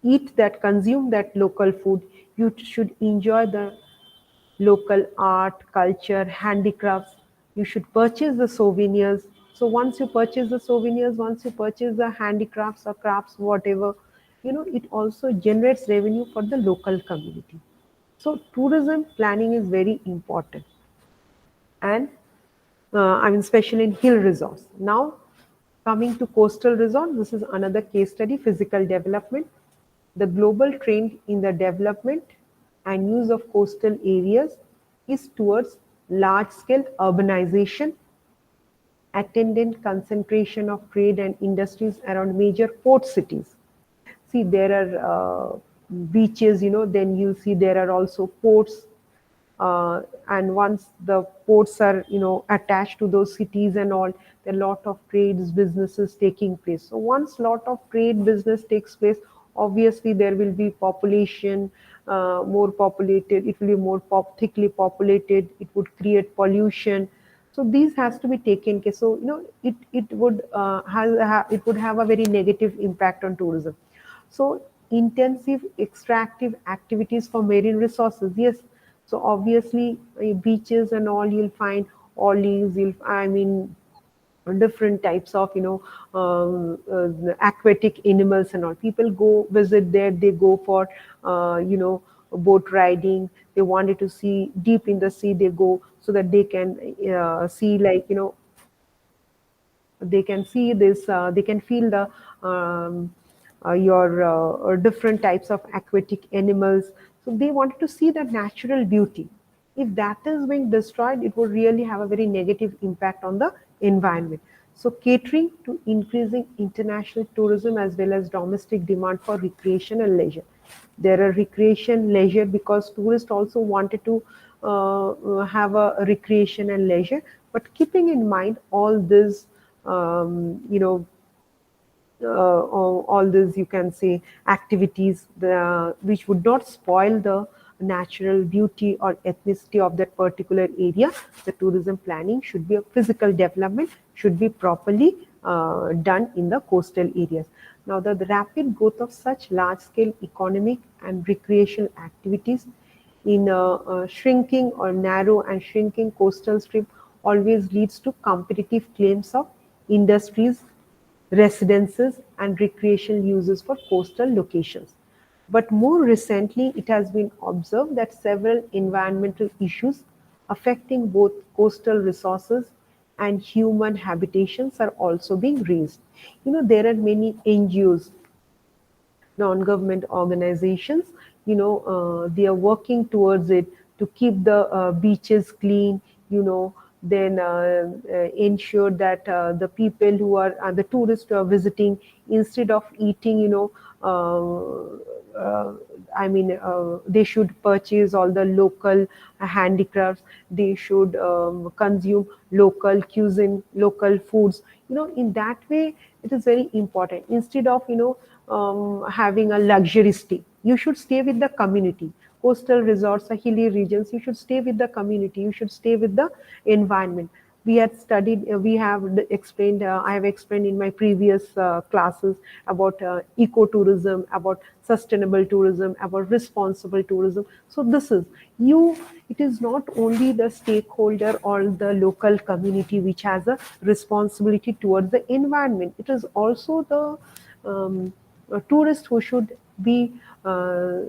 eat that, consume that local food. You should enjoy the local art, culture, handicrafts. You should purchase the souvenirs. So once you purchase the souvenirs, once you purchase the handicrafts or crafts, whatever, it also generates revenue for the local community. So tourism planning is very important. And especially in hill resorts. Now, coming to coastal resorts, this is another case study, physical development. The global trend in the development and use of coastal areas is towards large-scale urbanization, attendant concentration of trade and industries around major port cities. See, there are beaches, then you see there are also ports. And once the ports are, attached to those cities and all, there are a lot of trades, businesses taking place. So once lot of trade business takes place, obviously there will be population, more populated, it will be more thickly populated, it would create pollution. So these has to be taken care. So it would it would have a very negative impact on tourism. So intensive extractive activities for marine resources. Yes, so obviously beaches and all, you'll find olives, you'll I mean different types of aquatic animals and all. People go visit there, they go for boat riding. They wanted to see deep in the sea, they go so that they can see, like, they can see this, they can feel the your different types of aquatic animals. So they wanted to see the natural beauty. If that is being destroyed, it would really have a very negative impact on the environment. So catering to increasing international tourism as well as domestic demand for recreation and leisure. There are recreation leisure because tourists also wanted to have a recreation and leisure, but keeping in mind all this, all these, you can say, activities which would not spoil the natural beauty or ethnicity of that particular area. The tourism planning should be a physical development, should be properly done in the coastal areas. Now, the rapid growth of such large scale economic and recreational activities in a shrinking or narrow and shrinking coastal strip always leads to competitive claims of industries, residences, and recreational uses for coastal locations. But more recently, it has been observed that several environmental issues affecting both coastal resources and human habitations are also being raised. There are many NGOs, non-government organizations, they are working towards it to keep the beaches clean, then ensure that the people who are the tourists who are visiting, instead of eating, uh, they should purchase all the local handicrafts. They should consume local cuisine, local foods. In that way, it is very important. Instead of having a luxury stay, you should stay with the community. Coastal resorts or hilly regions, you should stay with the community. You should stay with the environment. We had studied, we have explained, I have explained in my previous classes about ecotourism, about sustainable tourism, about responsible tourism. So this is you it is not only the stakeholder or the local community which has a responsibility towards the environment. It is also the tourist who should be uh,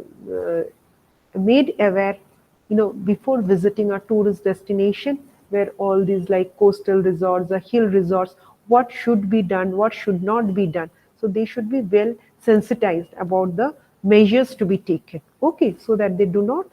made aware, before visiting a tourist destination where all these like coastal resorts or hill resorts, what should be done, what should not be done. So they should be well sensitized about the measures to be taken, okay, so that they do not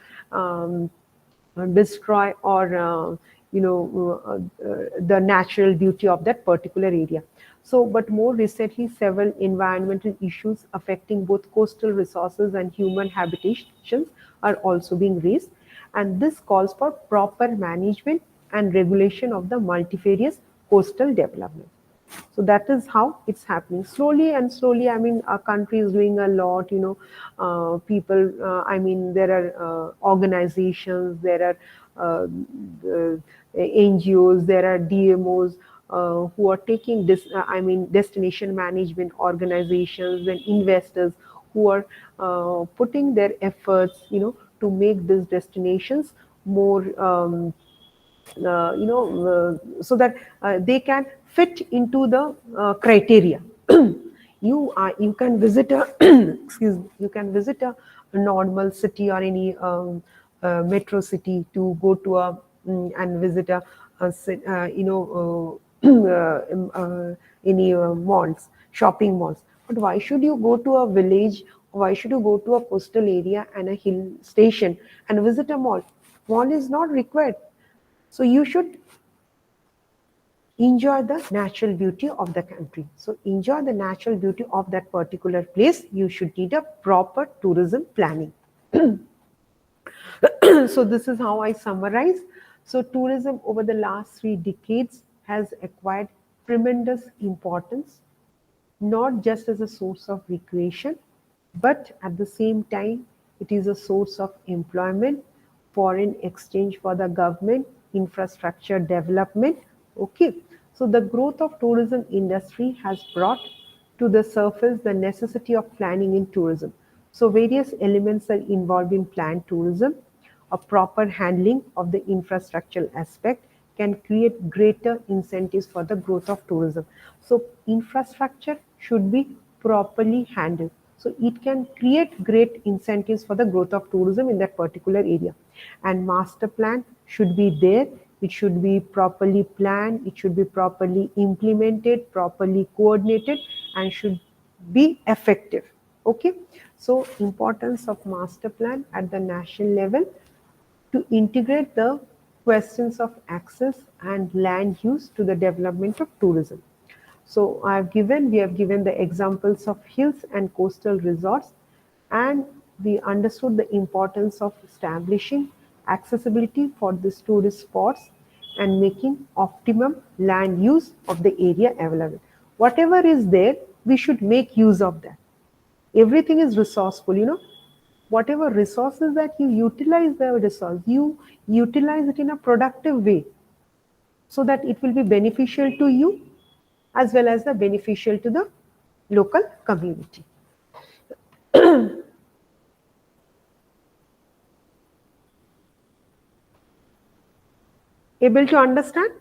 destroy or the natural beauty of that particular area. So, but more recently, several environmental issues affecting both coastal resources and human habitations are also being raised, and this calls for proper management and regulation of the multifarious coastal development. So that is how it's happening slowly and slowly. I mean, our country is doing a lot, people, there are organizations, there are NGOs, there are DMOs who are taking this, destination management organizations and investors who are putting their efforts, to make these destinations more so that they can fit into the criteria. You can visit a excuse me, you can visit a normal city or any metro city to go to a and visit any malls, shopping malls. But why should you go to a village? Why should you go to a coastal area and a hill station and visit a mall? Mall is not required. So you should enjoy the natural beauty of the country. So enjoy the natural beauty of that particular place. You should need a proper tourism planning. So this is how I summarize. So tourism over the last 3 decades has acquired tremendous importance, not just as a source of recreation, but at the same time, it is a source of employment, foreign exchange for the government, infrastructure development. Okay, so the growth of tourism industry has brought to the surface the necessity of planning in tourism. So various elements are involved in planned tourism. A proper handling of the infrastructural aspect can create greater incentives for the growth of tourism. So infrastructure should be properly handled. So it can create great incentives for the growth of tourism in that particular area. And master plan should be there. It should be properly planned. It should be properly implemented, properly coordinated, and should be effective. Okay, so importance of master plan at the national level to integrate the questions of access and land use to the development of tourism. So we have given the examples of hills and coastal resorts, and we understood the importance of establishing accessibility for these tourist spots and making optimum land use of the area available. Whatever is there, we should make use of that. Everything is resourceful, whatever resources that you utilize, the resource you utilize it in a productive way, so that it will be beneficial to you as well as the beneficial to the local community. Able to understand?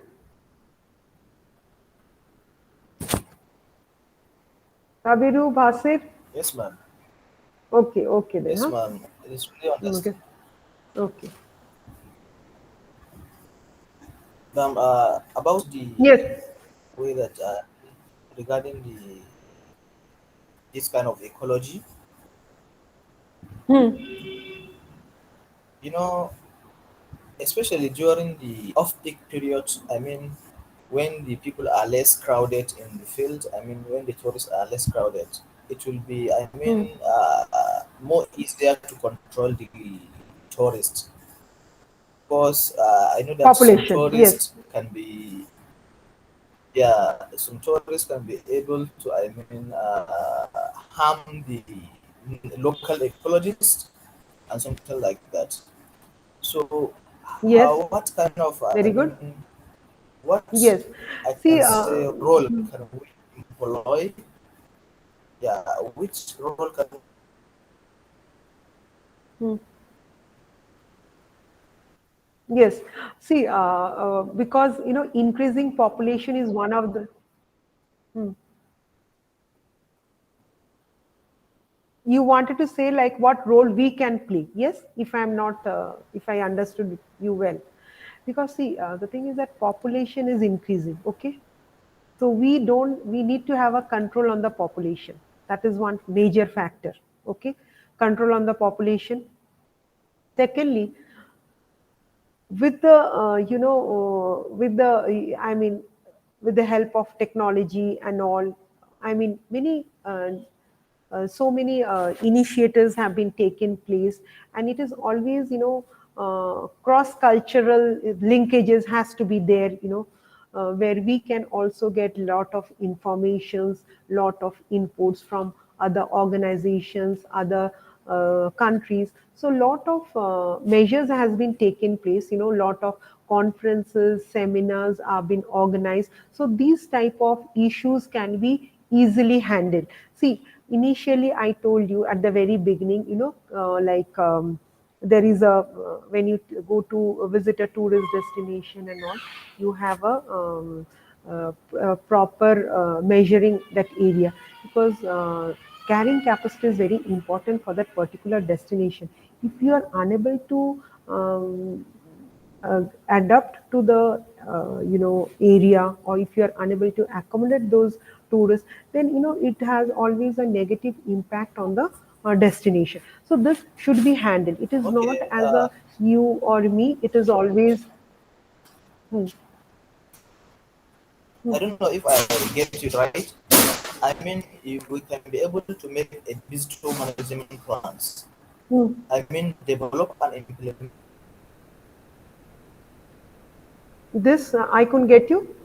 Kabiru, Bhasir? Yes, ma'am. Okay, okay then, Yes, huh? ma'am. It is really Okay, understand. okay. Ma'am, about the Yes. way that regarding the this kind of ecology, Hmm. you know, especially during the off-peak periods. I mean, when the people are less crowded in the field. I mean, when the tourists are less crowded, it will be. I Hmm. mean, more easier to control the tourists because I know that some Population, yes. tourists can be, yeah, some tourists can be able to, I mean, harm the local ecologists and something like that. So Yes, what kind of I very good. mean, what Yes. I See, can say role can we employ? Yeah, which role can hmm. Yes. See, because increasing population is one of the. Hmm. You wanted to say like what role we can play. Yes, if I'm not, if I understood you well, because see, the thing is that population is increasing. Okay, so we need to have a control on the population. That is one major factor. Okay, control on the population. Secondly, with the with the I mean, with the help of technology and all, I mean, many so many initiatives have been taken place, and it is always, cross cultural linkages has to be there, where we can also get lot of informations, lot of inputs from other organizations, other countries. So lot of measures has been taken place, lot of conferences, seminars are been organized, so these type of issues can be easily handled. See, initially I told you at the very beginning, like, there is a when you go to visit a tourist destination and all, you have a proper measuring that area, because carrying capacity is very important for that particular destination. If you are unable to adapt to the area, or if you are unable to accommodate those tourists, then it has always a negative impact on the destination. So this should be handled. It is not okay? as a you or me, it is always. Hmm, hmm. I don't know if I get it right. I mean, if we can be able to make a visitor management plans. Hmm. I mean, develop and implement This I couldn't get you.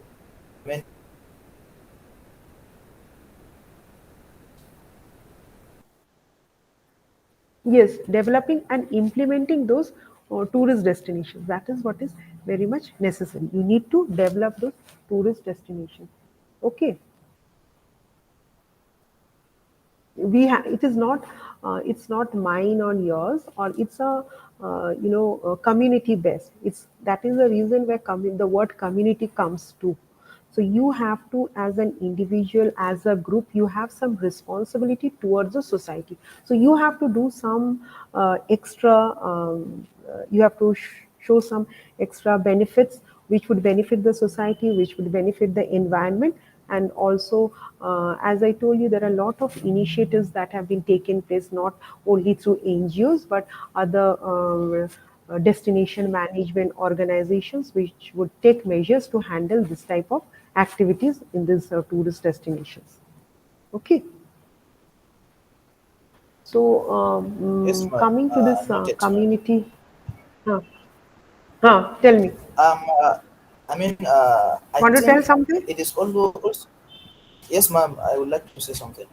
Yes, developing and implementing those tourist destinations. That is what is very much necessary. You need to develop those tourist destinations. Okay, it is not it's not mine or yours, or it's a community based. It's that is the reason where the word community comes to. So you have to, as an individual, as a group, you have some responsibility towards the society. So you have to do some extra. You have to show some extra benefits which would benefit the society, which would benefit the environment, and also, as I told you, there are a lot of initiatives that have been taken place, not only through NGOs but other destination management organizations, which would take measures to handle this type of activities in these tourist destinations. Okay. So, Yes, ma'am. coming to this Noted, ma'am. community, huh, tell me. I mean, I Want to tell think something? it is also. Yes, ma'am. I would like to say something.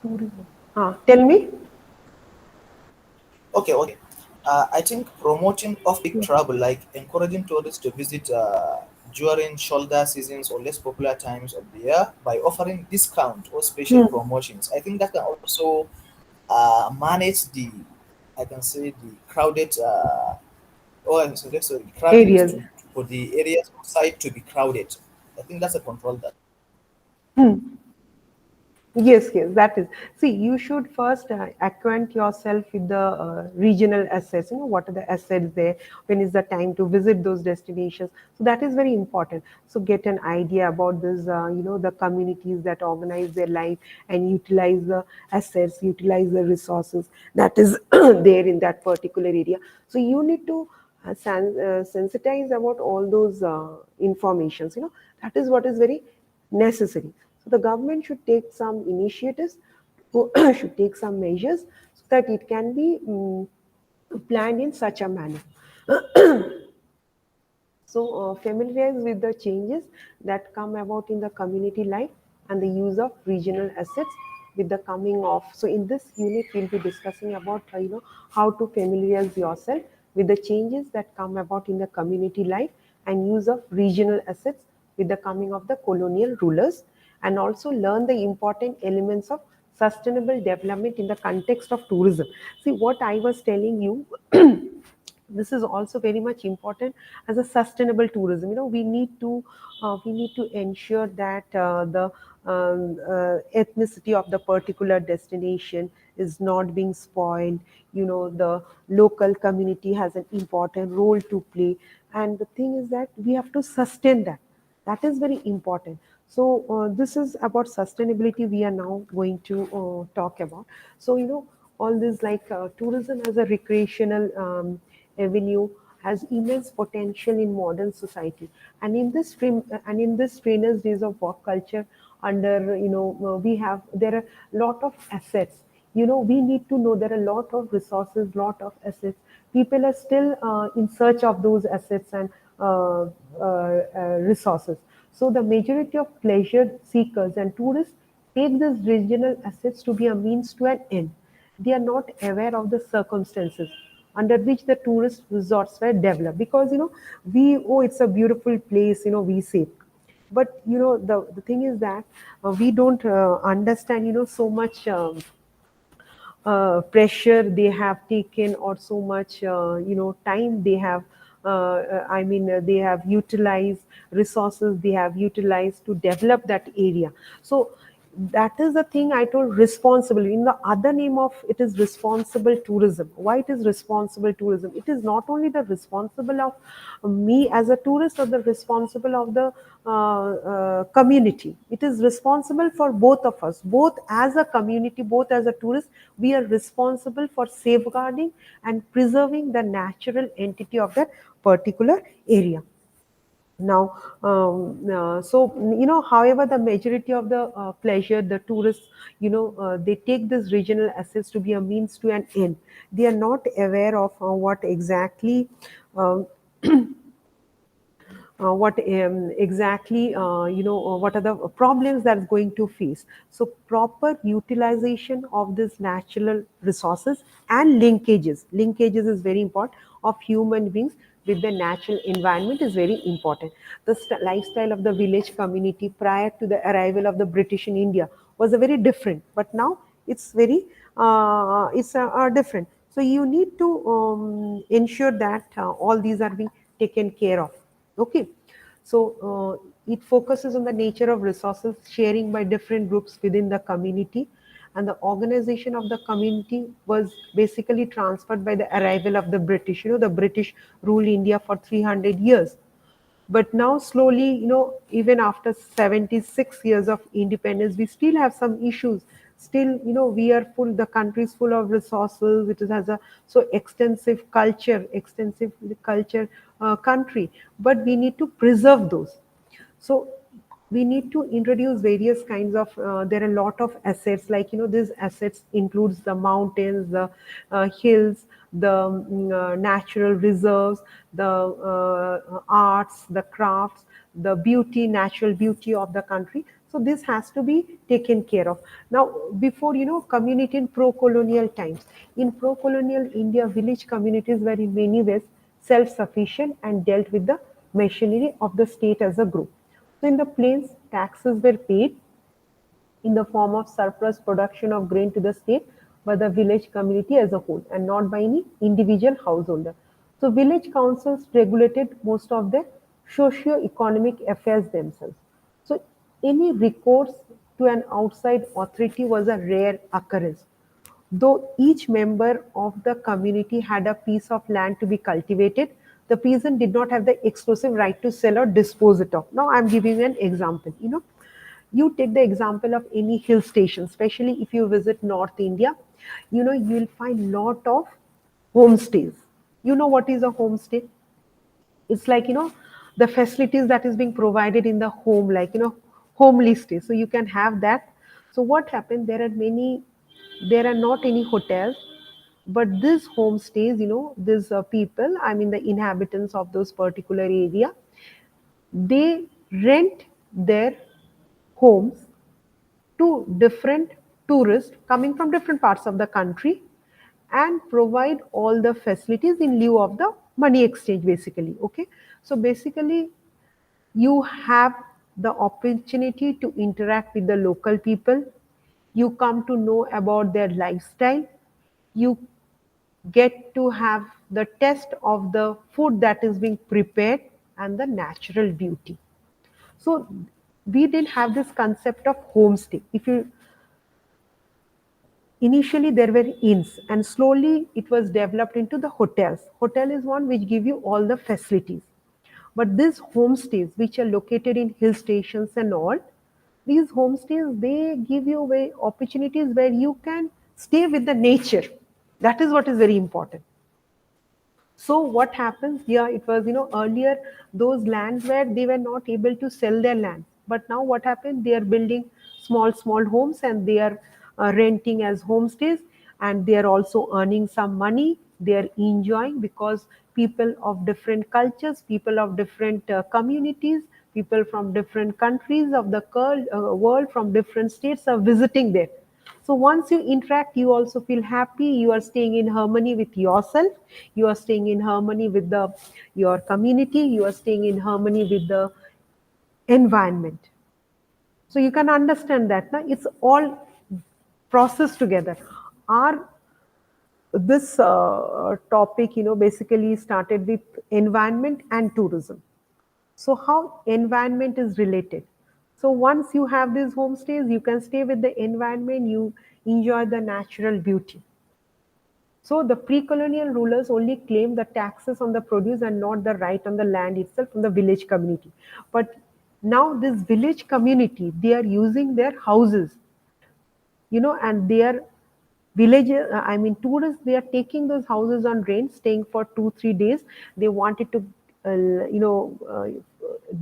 Tourism. Tell me. Okay, okay. I think promoting off-peak travel, like encouraging tourists to visit during shoulder seasons or less popular times of the year by offering discount or special Hmm. promotions. I think that can also manage the, I can say, the crowded, so let's say crowding Areas. to for the areas outside to be crowded. I think that's a control that. Yes, yes, that is. See, you should first acquaint yourself with the regional assets. You know, what are the assets there? When is the time to visit those destinations? So that is very important. So get an idea about this, the communities that organize their life and utilize the assets, utilize the resources that is there in that particular area. So you need to sensitize about all those informations. You know, that is what is very necessary. So the government should take some initiatives, should take some measures so that it can be planned in such a manner. So, familiarize with the changes that come about in the community life and the use of regional assets with the coming of. So, in this unit, we'll be discussing about how to familiarize yourself with the changes that come about in the community life and use of regional assets with the coming of the colonial rulers, and also learn the important elements of sustainable development in the context of tourism. See, what I was telling you. This is also very much important as a sustainable tourism. We need to ensure that the ethnicity of the particular destination is not being spoiled. The local community has an important role to play, and the thing is that we have to sustain that. That is very important. So this is about sustainability we are now going to talk about. So all this, like tourism as a recreational avenue, has immense potential in modern society. And in this trainers days of work culture, under we have there are lot of assets. We need to know there are a lot of resources, lot of assets. People are still in search of those assets and resources. So the majority of pleasure seekers and tourists take these regional assets to be a means to an end. They are not aware of the circumstances under which the tourist resorts were developed, because we, oh, it's a beautiful place, we say. But the thing is that we don't understand so much pressure they have taken, or so much time they have they have utilized, resources they have utilized to develop that area. So that is the thing I told, responsible. In the other name of it is responsible tourism. Why it is responsible tourism? It is not only the responsible of me as a tourist, or the responsible of the community. It is responsible for both of us, both as a community, both as a tourist. We are responsible for safeguarding and preserving the natural entity of that particular area. Now, so however, the majority of the pleasure, the tourists, they take these regional assets to be a means to an end. They are not aware of what exactly um, what exactly what are the problems that's going to face. So proper utilization of this natural resources and linkages is very important, of human beings with the natural environment is very important. The lifestyle of the village community prior to the arrival of the British in India was a very different, but now it's very different. So you need to ensure that all these are being taken care of. Okay. So it focuses on the nature of resources sharing by different groups within the community, and the organization of the community was basically transferred by the arrival of the British. The British ruled India for 300 years, but now slowly, even after 76 years of independence, we still have some issues. Still, we are full, the country is full of resources, it has a so extensive culture country, but we need to preserve those. So we need to introduce various kinds of there are a lot of assets, like these assets includes the mountains, the hills, the natural reserves, the arts, the crafts, the beauty, natural beauty of the country. So this has to be taken care of. Now, before, community in pro-colonial times, in pro-colonial India, village communities were in many ways self-sufficient and dealt with the machinery of the state as a group. So in the plains, taxes were paid in the form of surplus production of grain to the state by the village community as a whole, and not by any individual householder. So village councils regulated most of the socio-economic affairs themselves. So any recourse to an outside authority was a rare occurrence. Though each member of the community had a piece of land to be cultivated, the peasant did not have the exclusive right to sell or dispose it of. Now, I'm giving you an example. You take the example of any hill station, especially if you visit North India, you'll find lot of homestays. You know what is a homestay? It's like, the facilities that is being provided in the home, like, homely stay. So you can have that. So what happened? There are not any hotels, but these homestays, these people, I mean the inhabitants of those particular area, they rent their homes to different tourists coming from different parts of the country, and provide all the facilities in lieu of the money exchange, basically. Okay. So basically, you have the opportunity to interact with the local people, you come to know about their lifestyle, you get to have the taste of the food that is being prepared, and the natural beauty. So we didn't have this concept of homestay. If you Initially there were inns, and slowly it was developed into the hotels. Hotel is one which give you all the facilities. But these homestays, which are located in hill stations and all, these homestays, they give you opportunities where you can stay with the nature. That is what is very important. So what happens? Yeah, it was, earlier those lands where they were not able to sell their land. But now what happened? They are building small homes, and they are renting as homestays, and they are also earning some money. They are enjoying, because people of different cultures, people of different communities, people from different countries of the world, from different states are visiting there. So once you interact, you also feel happy. You are staying in harmony with yourself. You are staying in harmony with your community. You are staying in harmony with the environment. So you can understand that now it's all processed together. Our This topic, basically started with environment and tourism. So how environment is related? So once you have these homestays, you can stay with the environment, you enjoy the natural beauty. So the pre-colonial rulers only claimed the taxes on the produce and not the right on the land itself from the village community. But now this village community, they are using their houses, and their villages, I mean tourists, they are taking those houses on rent, staying for 2 3 days. They wanted to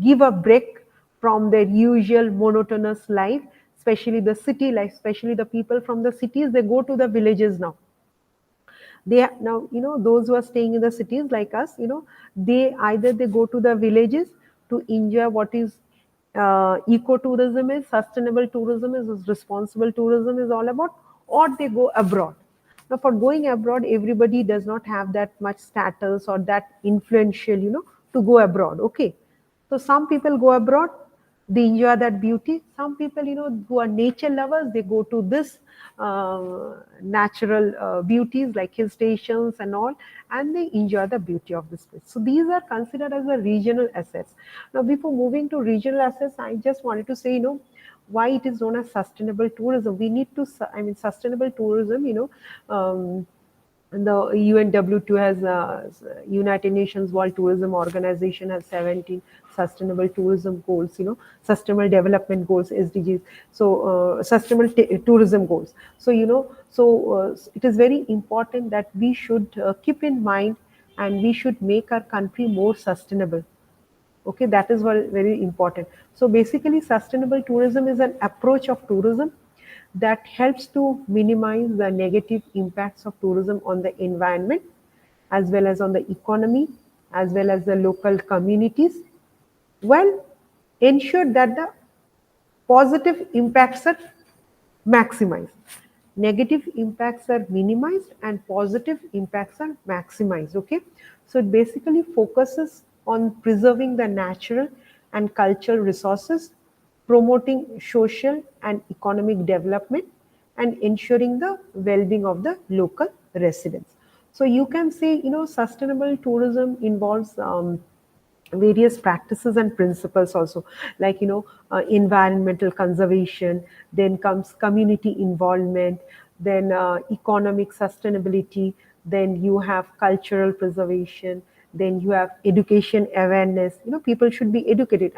give a break from their usual monotonous life, especially the city life, especially the people from the cities, they go to the villages now. Now, those who are staying in the cities like us, they either they go to the villages to enjoy what is ecotourism is, sustainable tourism is responsible tourism is all about, or they go abroad. Now, for going abroad, everybody does not have that much status or that influential, to go abroad. Okay, so some people go abroad, they enjoy that beauty. Some people, who are nature lovers, they go to this natural beauties like hill stations and all, and they enjoy the beauty of this place. So these are considered as the regional assets. Now, before moving to regional assets, I just wanted to say, why it is known as sustainable tourism. We need to, sustainable tourism, the UNW2 has United Nations World Tourism Organization has 17 sustainable tourism goals, sustainable development goals, SDGs. So sustainable tourism goals. So it is very important that we should keep in mind, and we should make our country more sustainable. Okay, that is very important. So basically, sustainable tourism is an approach of tourism that helps to minimize the negative impacts of tourism on the environment, as well as on the economy, as well as the local communities, well, ensure that the positive impacts are maximized. Negative impacts are minimized and positive impacts are maximized. Okay, so it basically focuses on preserving the natural and cultural resources, promoting social and economic development, and ensuring the well-being of the local residents. So you can say, sustainable tourism involves various practices and principles also, like environmental conservation, then comes community involvement, then economic sustainability, then you have cultural preservation, then you have education awareness. People should be educated,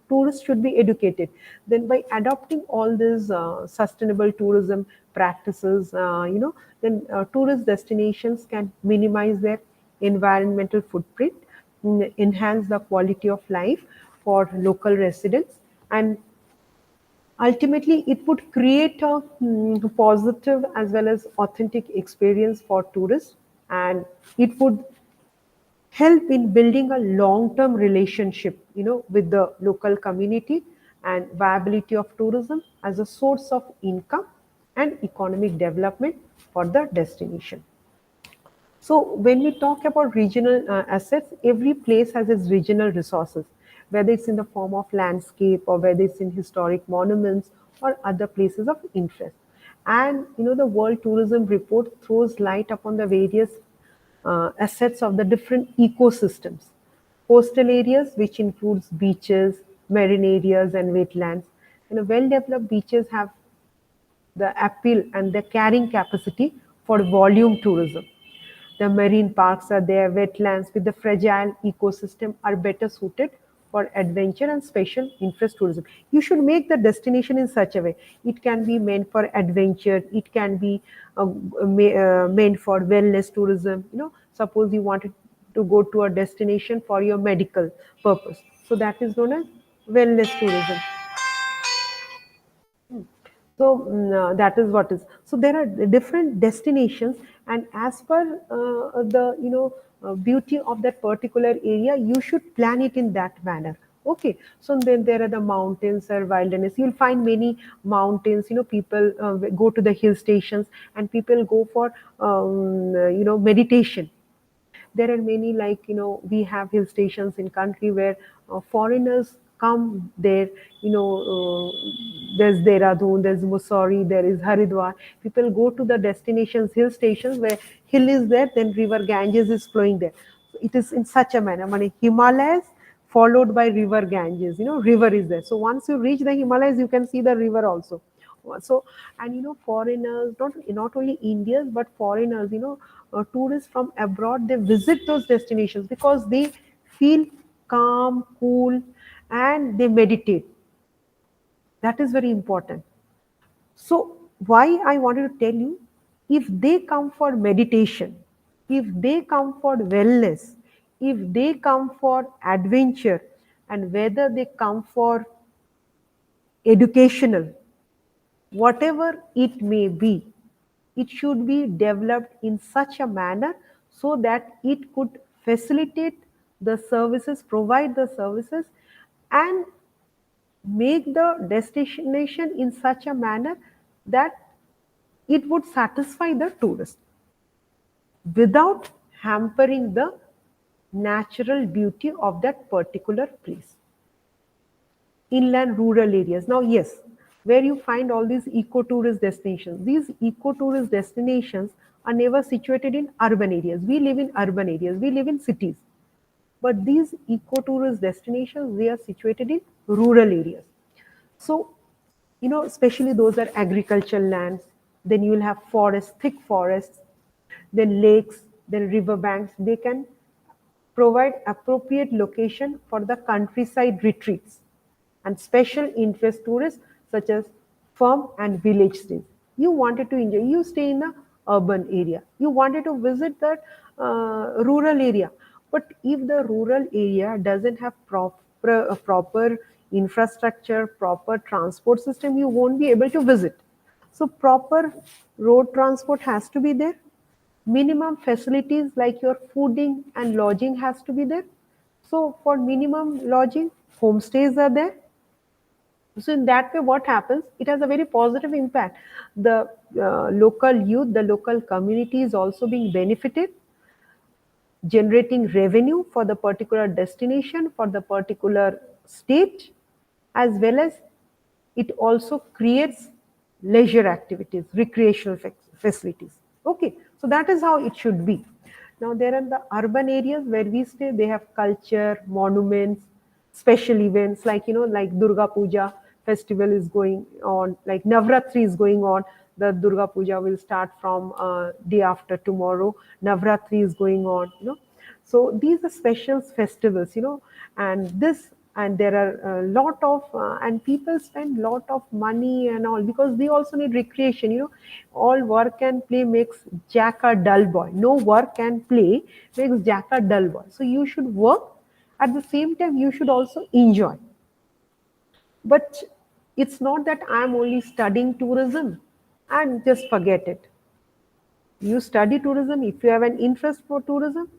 tourists should be educated. Then by adopting all these sustainable tourism practices, then tourist destinations can minimize their environmental footprint, enhance the quality of life for local residents, and ultimately it would create a positive as well as authentic experience for tourists, and it would help in building a long term relationship, with the local community, and viability of tourism as a source of income and economic development for the destination. So when we talk about regional assets, every place has its regional resources, whether it's in the form of landscape or whether it's in historic monuments or other places of interest. And the World Tourism Report throws light upon the various assets of the different ecosystems. Coastal areas, which includes beaches, marine areas, and wetlands. Well-developed beaches have the appeal and the carrying capacity for volume tourism. The marine parks are there, wetlands with the fragile ecosystem are better suited for adventure and special interest tourism. You should make the destination in such a way. It can be meant for adventure, it can be meant for wellness tourism. Suppose you wanted to go to a destination for your medical purpose. So that is known as wellness tourism. So that is what is. So there are different destinations, and as per the beauty of that particular area, you should plan it in that manner. Okay, so then there are the mountains or wilderness. You'll find many mountains. People go to the hill stations, and people go for meditation. There are many, like we have hill stations in country where foreigners come there. There's Dehradun, there's Mussoorie, there is Haridwar. People go to the destinations, hill stations where hill is there, then river Ganges is flowing there. So it is in such a manner. Himalayas followed by river Ganges. River is there. So once you reach the Himalayas, you can see the river also. So, and foreigners, not only Indians but foreigners, tourists from abroad, they visit those destinations because they feel calm, cool, and they meditate. That is very important. So why I wanted to tell you, if they come for meditation, if they come for wellness, if they come for adventure, and whether they come for educational, whatever it may be, it should be developed in such a manner so that it could facilitate the services, provide the services, and make the destination in such a manner that it would satisfy the tourist. without hampering the natural beauty of that particular place. Inland rural areas. Now, yes, where you find all these eco-tourist destinations. These eco-tourist destinations are never situated in urban areas. We live in urban areas. We live in cities. But these eco-tourist destinations, they are situated in rural areas. So, especially those are agricultural lands. Then you will have forests, thick forests, then lakes, then riverbanks. They can provide appropriate location for the countryside retreats and special interest tourists such as farm and village stays. You wanted to enjoy, you stay in the urban area. You wanted to visit that rural area. But if the rural area doesn't have proper infrastructure, proper transport system, you won't be able to visit. So proper road transport has to be there. Minimum facilities like your fooding and lodging has to be there. So for minimum lodging, homestays are there. So in that way, what happens? It has a very positive impact. The local youth, the local community is also being benefited, generating revenue for the particular destination, for the particular state, as well as it also creates leisure activities, recreational facilities. Okay, so that is how it should be. Now, there are the urban areas where we stay, they have culture, monuments, special events like Durga Puja festival is going on, like Navratri is going on. The Durga Puja will start from day after tomorrow. Navratri is going on. So these are special festivals, and this and there are a lot of and people spend lot of money and all because they also need recreation. All work and play makes Jack a dull boy. No work and play makes Jack a dull boy. So you should work, at the same time you should also enjoy. But it's not that I'm only studying tourism and just forget it. You study tourism, if you have an interest for tourism,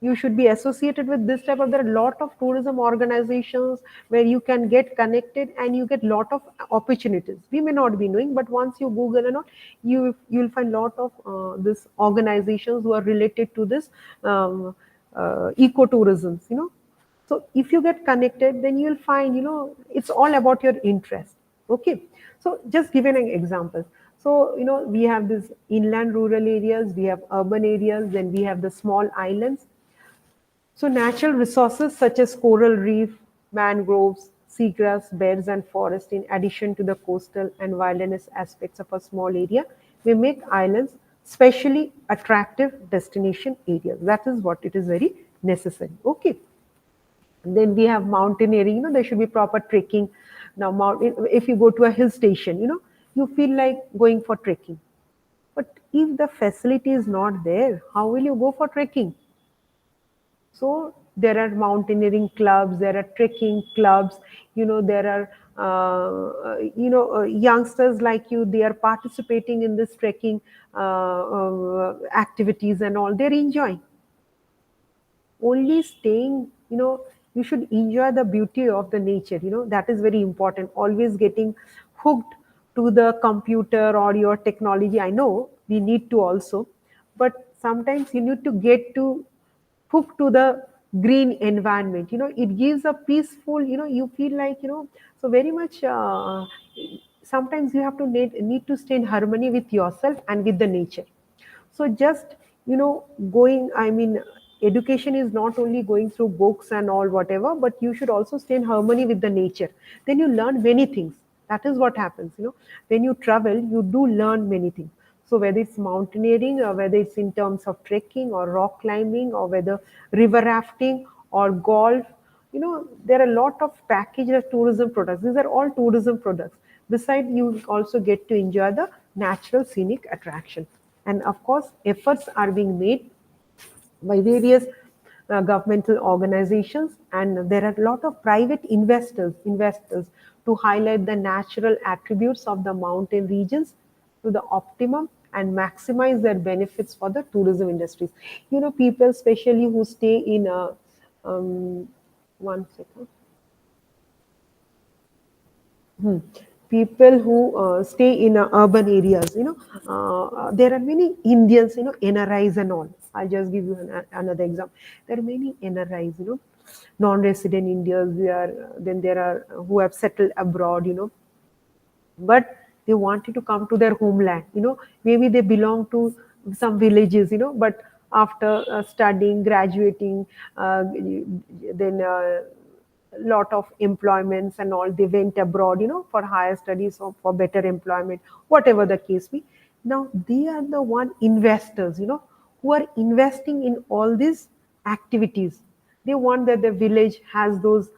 you should be associated with this type of, there are a lot of tourism organizations where you can get connected and you get lot of opportunities. We may not be knowing, but once you Google and all, you'll find lot of this organizations who are related to this ecotourism. So if you get connected, then you'll find, it's all about your interest. Okay. So just giving an example. So, we have this inland rural areas, we have urban areas, then we have the small islands. So natural resources such as coral reef, mangroves, seagrass, beds and forest, in addition to the coastal and wilderness aspects of a small area, may make islands specially attractive destination areas. That is what it is very necessary. Okay. Then we have mountaineering. There should be proper trekking. Now, if you go to a hill station, you feel like going for trekking. But if the facility is not there, how will you go for trekking? So there are mountaineering clubs, there are trekking clubs, there are youngsters like you, they are participating in this trekking activities and all. They're enjoying. Only staying, you should enjoy the beauty of the nature. That is very important. Always getting hooked to the computer or your technology, I know we need to also, but sometimes you need to get to hook to the green environment. It gives a peaceful, you feel like, so very much sometimes you have to need to stay in harmony with yourself and with the nature. So just, going, I mean, education is not only going through books and all whatever, but you should also stay in harmony with the nature. Then you learn many things. That is what happens. When you travel, you do learn many things. So whether it's mountaineering or whether it's in terms of trekking or rock climbing or whether river rafting or golf, there are a lot of packaged tourism products. These are all tourism products. Besides, you also get to enjoy the natural scenic attraction. And of course, efforts are being made by various governmental organizations, and there are a lot of private investors to highlight the natural attributes of the mountain regions to the optimum and maximize their benefits for the tourism industries. People especially who stay in a one second. people who stay in urban areas, there are many Indians, NRIs and all. I'll just give you another example. There are many NRIs, non-resident Indians. Then there are who have settled abroad, but they wanted to come to their homeland. Maybe they belong to some villages, but after studying, graduating, then lot of employments and all, they went abroad, for higher studies or for better employment, whatever the case be. Now they are the one investors, who are investing in all these activities. They want that the village has those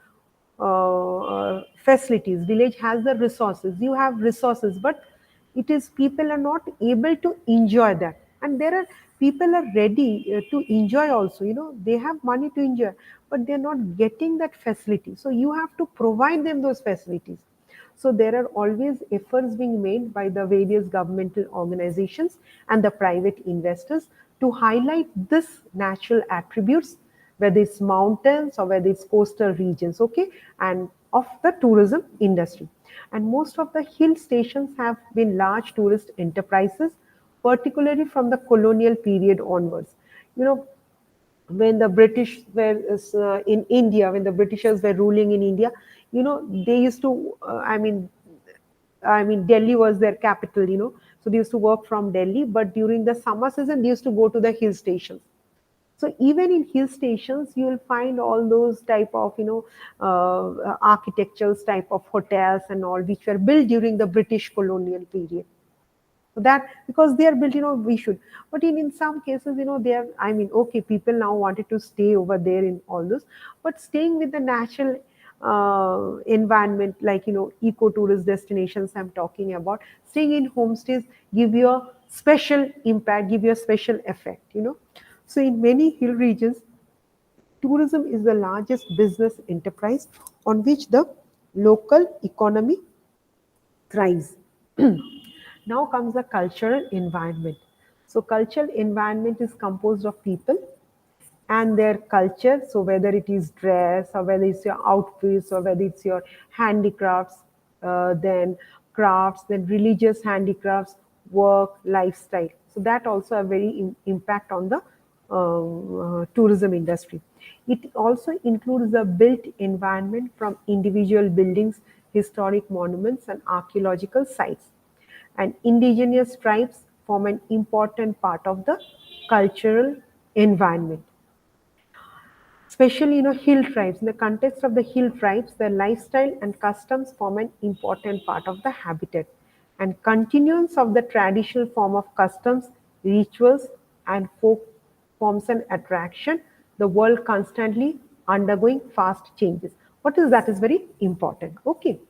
facilities. Village has the resources. You have resources, but it is people are not able to enjoy that. And there are people are ready to enjoy also. They have money to enjoy, but they're not getting that facility. So you have to provide them those facilities. So there are always efforts being made by the various governmental organizations and the private investors to highlight this natural attributes, whether it's mountains or whether it's coastal regions, okay, and of the tourism industry. And most of the hill stations have been large tourist enterprises, particularly from the colonial period onwards. You know, when the British were in India, when the Britishers were ruling in India, they used to, Delhi was their capital, so they used to work from Delhi, but during the summer season, they used to go to the hill stations. So even in hill stations, you will find all those type of, architectures type of hotels and all, which were built during the British colonial period. So that because they are built, we should. But in some cases, they are, okay, people now wanted to stay over there in all this, but staying with the natural environment, like, eco-tourist destinations I'm talking about, staying in homestays give you a special impact, give you a special effect. So in many hill regions, tourism is the largest business enterprise on which the local economy thrives. Now comes the cultural environment. So cultural environment is composed of people and their culture. So whether it is dress or whether it's your outfits or whether it's your handicrafts, then crafts, then religious handicrafts, work, lifestyle. So that also a very impact on the tourism industry. It also includes the built environment from individual buildings, historic monuments, and archaeological sites. And indigenous tribes form an important part of the cultural environment. Especially, hill tribes. In the context of the hill tribes, their lifestyle and customs form an important part of the habitat. And continuance of the traditional form of customs, rituals, and folk forms an attraction. The world constantly undergoing fast changes. What is that is very important. Okay.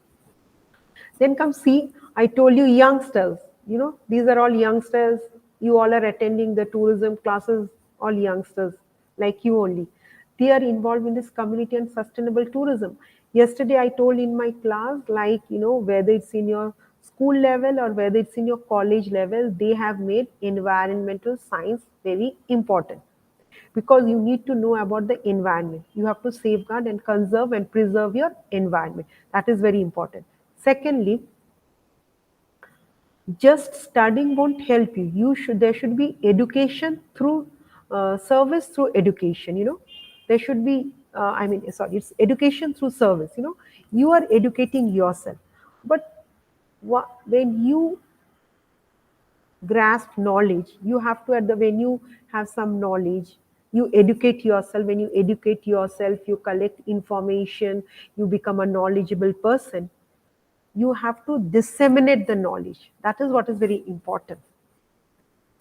Then come see, I told you youngsters, these are all youngsters. You all are attending the tourism classes, all youngsters, like you only. They are involved in this community and sustainable tourism. Yesterday, I told in my class, like, whether it's in your school level or whether it's in your college level, they have made environmental science very important because you need to know about the environment. You have to safeguard and conserve and preserve your environment. That is very important. Secondly, just studying won't help you. There should be education through service through education. There should be sorry, it's education through service. You are educating yourself, but when you grasp knowledge, you have to at the when you have some knowledge, you educate yourself. When you educate yourself, you collect information, you become a knowledgeable person. You have to disseminate the knowledge. That is what is very important.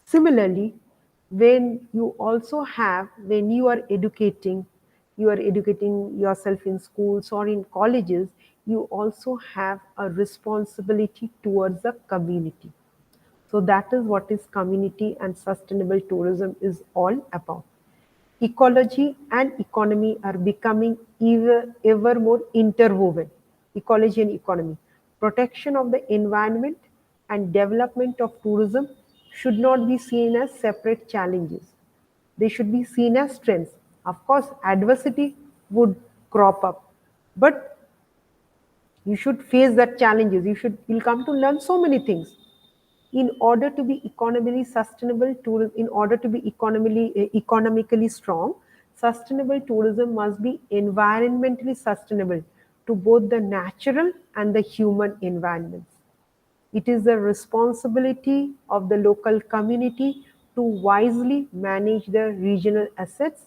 Similarly, when you are educating yourself in schools or in colleges, you also have a responsibility towards the community. So that is what is community and sustainable tourism is all about. Ecology and economy are becoming ever more interwoven. Ecology and economy. Protection of the environment and development of tourism should not be seen as separate challenges. They should be seen as strengths. Of course, adversity would crop up, but You should face that challenges. You'll come to learn so many things. In order to be economically sustainable tourism, in order to be economically strong, sustainable tourism must be environmentally sustainable to both the natural and the human environments. It is the responsibility of the local community to wisely manage their regional assets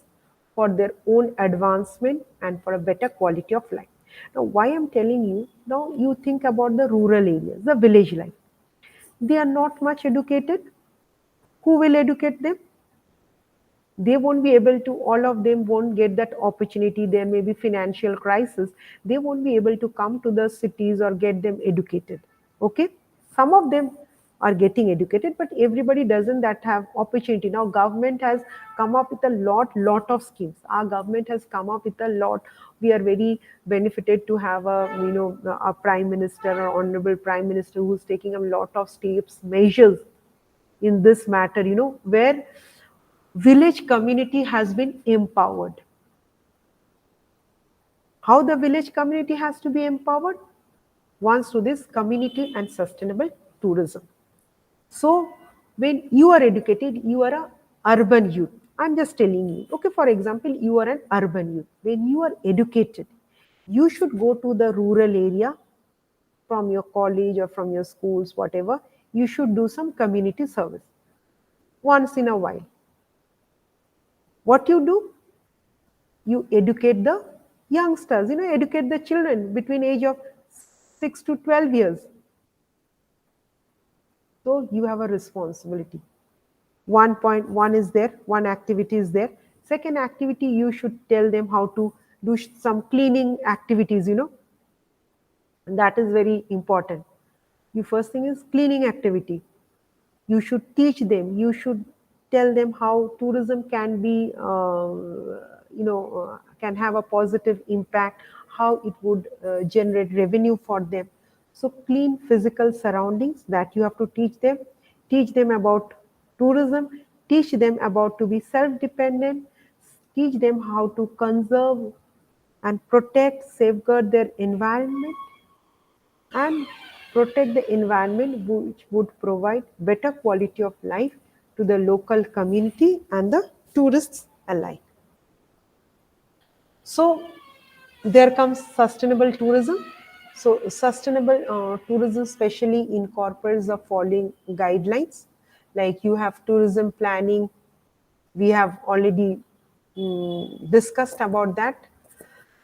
for their own advancement and for a better quality of life. Now, why I'm telling you, now you think about the rural areas, the village life. They are not much educated. Who will educate them? They won't be able to, all of them won't get that opportunity. There may be financial crisis. They won't be able to come to the cities or get them educated. Okay, some of them are getting educated, but everybody doesn't that have opportunity. Now government has come up with a lot of schemes. Our government has come up with a lot. We are very benefited to have a, a prime minister or honorable prime minister who's taking a lot of steps, measures in this matter, where village community has been empowered. How the village community has to be empowered? Once through this community and sustainable tourism. So when you are educated, you are a urban youth. I'm just telling you. Okay, for example, you are an urban youth. When you are educated, you should go to the rural area from your college or from your schools, whatever. You should do some community service once in a while. What you do? You educate the youngsters, educate the children between age of 6 to 12 years. So you have a responsibility. 1.1 is there, one activity is there. Second activity, you should tell them how to do some cleaning activities, and that is very important. The first thing is cleaning activity. You should teach them, you should tell them how tourism can be can have a positive impact, how it would generate revenue for them. So clean physical surroundings, that you have to teach them about tourism, teach them about to be self dependent, teach them how to conserve and protect, safeguard their environment, and protect the environment, which would provide better quality of life to the local community and the tourists alike. So there comes sustainable tourism. So sustainable tourism specially incorporates the following guidelines. Like you have tourism planning, we have already discussed about that.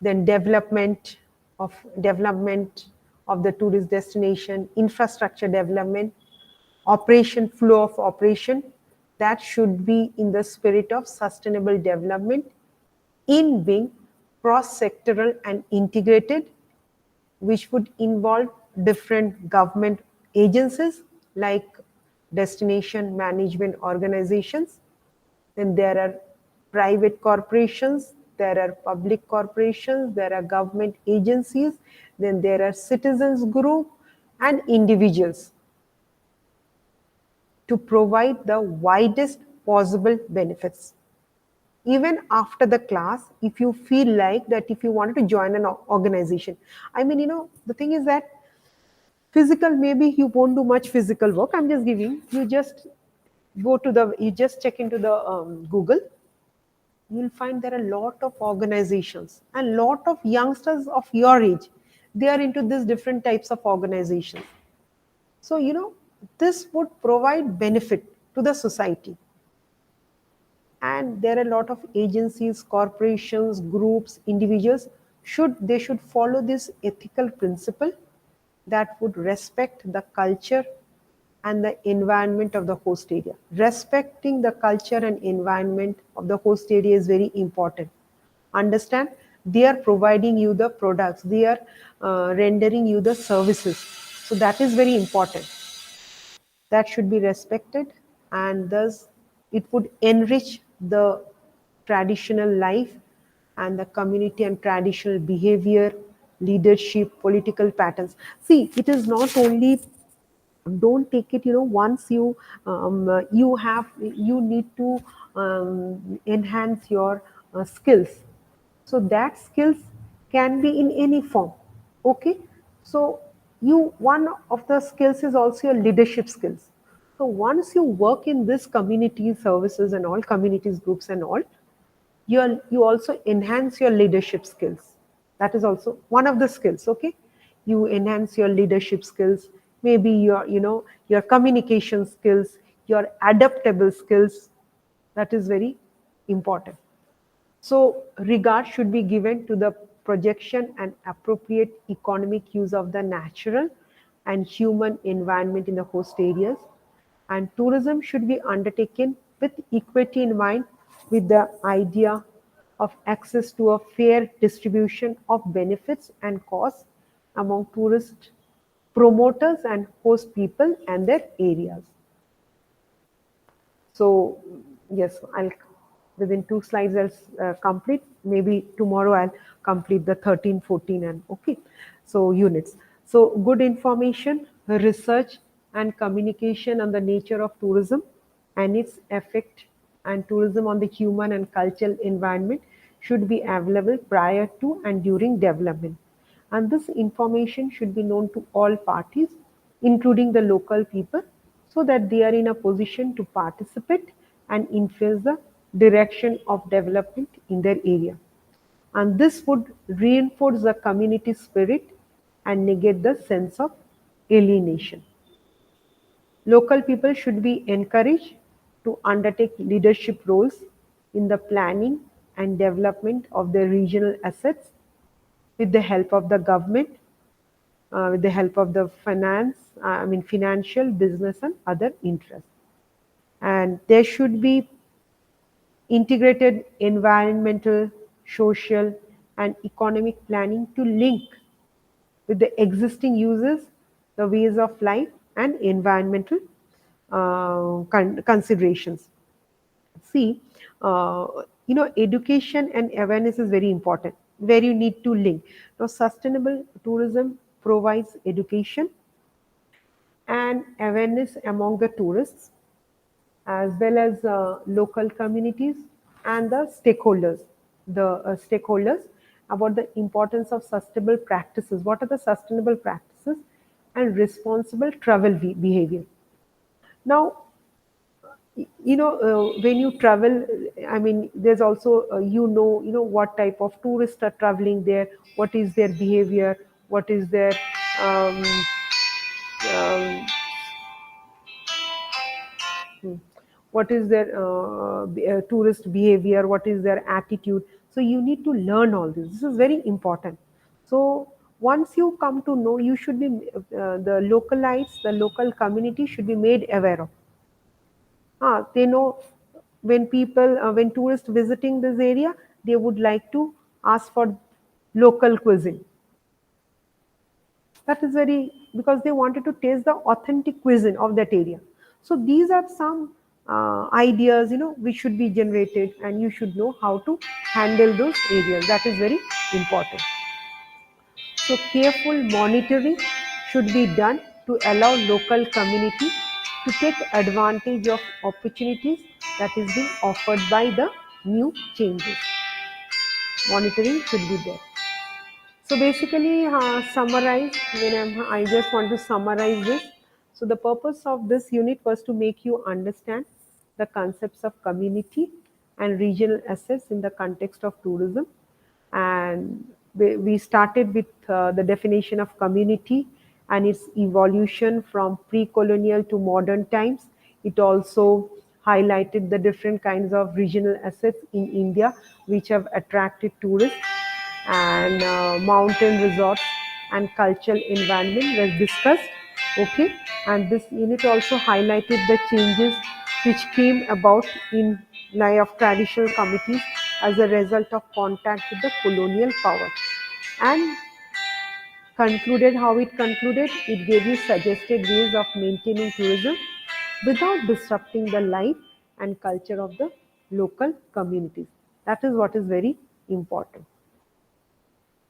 Then development of the tourist destination, infrastructure development, operation, flow of operation, that should be in the spirit of sustainable development, in being cross-sectoral and integrated, which would involve different government agencies like destination management organizations. Then there are private corporations, there are public corporations, there are government agencies, then there are citizens group and individuals, to provide the widest possible benefits. Even after the class, if you feel like that, if you wanted to join an organization, I mean, the thing is that physical, maybe you won't do much physical work. I'm just giving you, just you just check into the Google. You'll find there are a lot of organizations and lot of youngsters of your age. They are into these different types of organizations. So, this would provide benefit to the society. And there are a lot of agencies, corporations, groups, individuals, they should follow this ethical principle that would respect the culture and the environment of the host area. Respecting the culture and environment of the host area is very important. Understand? They are providing you the products, they are rendering you the services. So that is very important. That should be respected, and thus it would enrich the traditional life and the community and traditional behavior, leadership, political patterns. See, it is not only, don't take it, once you need to enhance your skills. So that skills can be in any form. Okay, So one of the skills is also your leadership skills. So once you work in this community services and all communities groups and all, you also enhance your leadership skills. That is also one of the skills. Okay, you enhance your leadership skills, maybe your your communication skills, your adaptable skills. That is very important. So regard should be given to the projection and appropriate economic use of the natural and human environment in the host areas. And tourism should be undertaken with equity in mind, with the idea of access to a fair distribution of benefits and costs among tourist promoters and host people and their areas. So yes, I'll within 2 slides I'll complete. Maybe tomorrow I'll complete the 13, 14 and okay. So units. So good information, research and communication on the nature of tourism and its effect and tourism on the human and cultural environment should be available prior to and during development. And this information should be known to all parties, including the local people, so that they are in a position to participate and influence the direction of development in their area. And this would reinforce the community spirit and negate the sense of alienation. Local people should be encouraged to undertake leadership roles in the planning and development of their regional assets with the help of the government, with the help of the financial, business, and other interests. And there should be integrated environmental, social, and economic planning to link with the existing uses, the ways of life, and environmental considerations. See, uh, education and awareness is very important, where you need to link. Now, sustainable tourism provides education and awareness among the tourists as well as local communities and the stakeholders about the importance of sustainable practices. What are the sustainable practices and responsible travel behavior? Now, when you travel, I mean, there's also what type of tourists are traveling there, what is their behavior, what is their um, um, what is their tourist behavior, what is their attitude. So you need to learn all this is very important. So once you come to know, you should be the local community should be made aware of. They know when tourists visiting this area, they would like to ask for local cuisine. That is very, because they wanted to taste the authentic cuisine of that area. So these are some ideas which should be generated, and you should know how to handle those areas. That is very important. So careful monitoring should be done to allow local community to take advantage of opportunities that is being offered by the new changes. Monitoring should be there. So basically, I just want to summarize this. So the purpose of this unit was to make you understand the concepts of community and regional assets in the context of tourism. And we started with the definition of community and its evolution from pre-colonial to modern times. It also highlighted the different kinds of regional assets in India which have attracted tourists, and mountain resorts and cultural environment was discussed. Okay, and this unit also highlighted the changes which came about in life of traditional committees as a result of contact with the colonial power, and concluded how it concluded. It gave you suggested ways of maintaining tourism without disrupting the life and culture of the local communities. That is what is very important.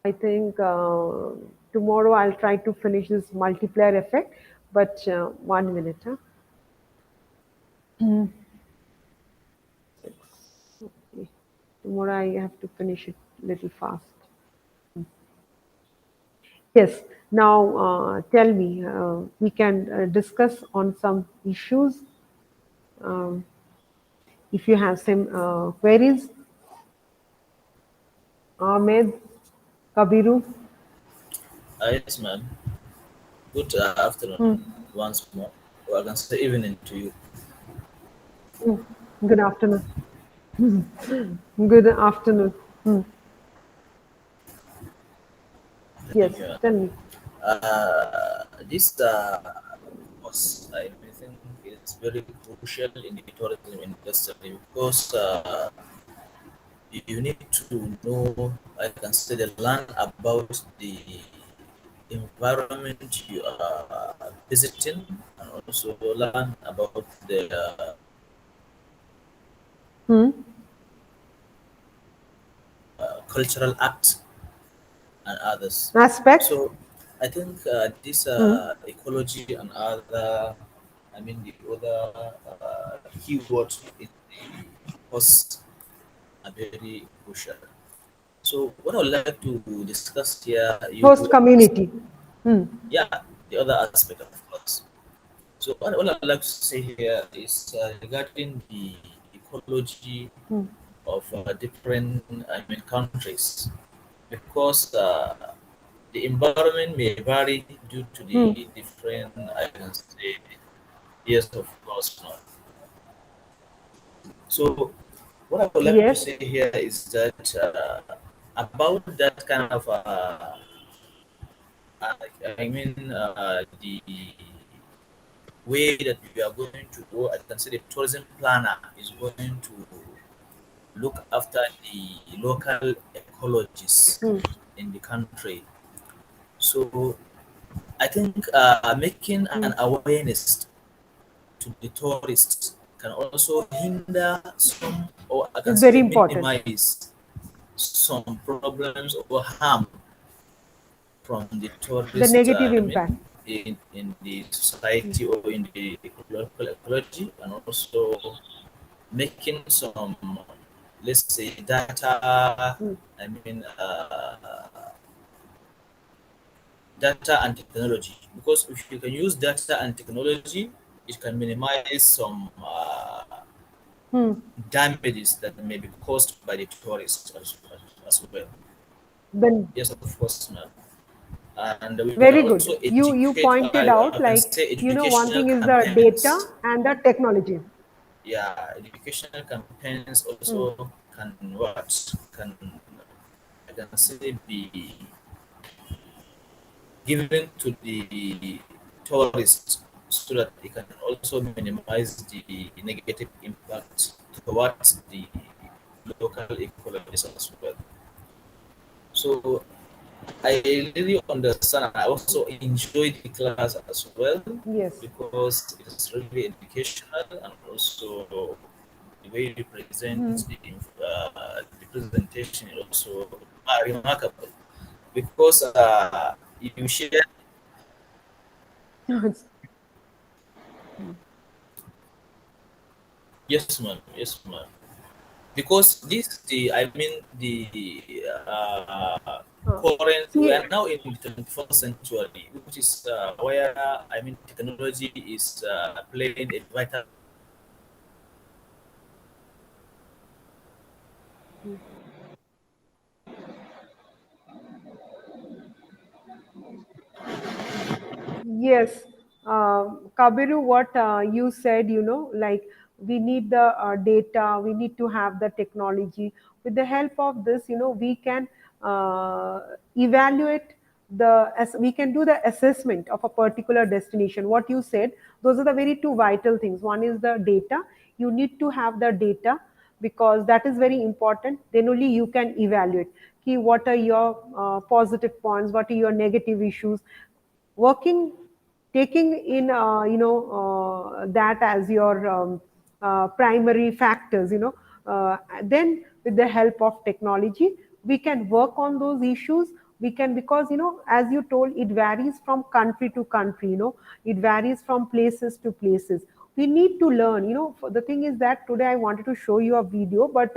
I think tomorrow I'll try to finish this multiplier effect, but 1 minute. Huh? Okay. Tomorrow I have to finish it little fast. Yes. Now tell me, we can discuss on some issues um, if you have some queries. Ahmed, Kabiru. Yes, ma'am. Good afternoon once more. Or I can say evening to you. Good afternoon. Good afternoon. Thank Yes, you. tell me. This was, I think, it's very crucial in the tourism industry because you need to know, I can say, the learn about the environment you are visiting, and also learn about the Hmm. cultural acts and others. Aspects. So I think this Hmm. ecology and other, I mean the other keywords in the post are very crucial. So what I would like to discuss here, you Host community. Hmm. yeah, the other aspect of course. So what I'd like to say here is regarding the ecology of different, I mean, countries, because the environment may vary due to Hmm. the different, I can say, yes, of course not. So what I would like to Yes. say here is that about that kind of, I mean, the way that we are going to go, I can say the tourism planner is going to look after the local ecologies Hmm. in the country. So I think making an Hmm. awareness to the tourists can also hinder some, or I can It's say very important. minimize some problems or harm from the The tourist, negative I mean, impact. in the society or in the local ecology, and also making some, let's say, data, I mean, data and technology. Because if you can use data and technology, it can minimize some Hmm. damages that may be caused by the tourists as well. Then Yes, of course, ma'am. And we can very also good. You educate, or pointed I out, can like, say one educational thing is the data campaigns. and the technology. Yeah, educational campaigns Hmm. also can what can, I can say, be given to the tourists so that they can also minimize the negative impact towards the local ecologies as well. So I really understand. I also enjoy the class as well Yes. because it is really educational, and also the way you present the presentation is also remarkable because you share. Yes, ma'am. Yes, ma'am. Because this the, I mean, the Uh, current, we See, are now in the 21st century, which is where, I mean, technology is playing a vital. yes, Kabiru, what you said, like we need the data, we need to have the technology. With the help of this, we can evaluate as we can do the assessment of a particular destination. What you said, those are the very two vital things. One is the data. You need to have the data because that is very important. Then only you can evaluate. Ki, what are your positive points? What are your negative issues? Working, taking in that as your primary factors, then with the help of technology we can work on those issues. We can, because as you told, it varies from country to country, it varies from places to places. We need to learn, for the thing is that today I wanted to show you a video, but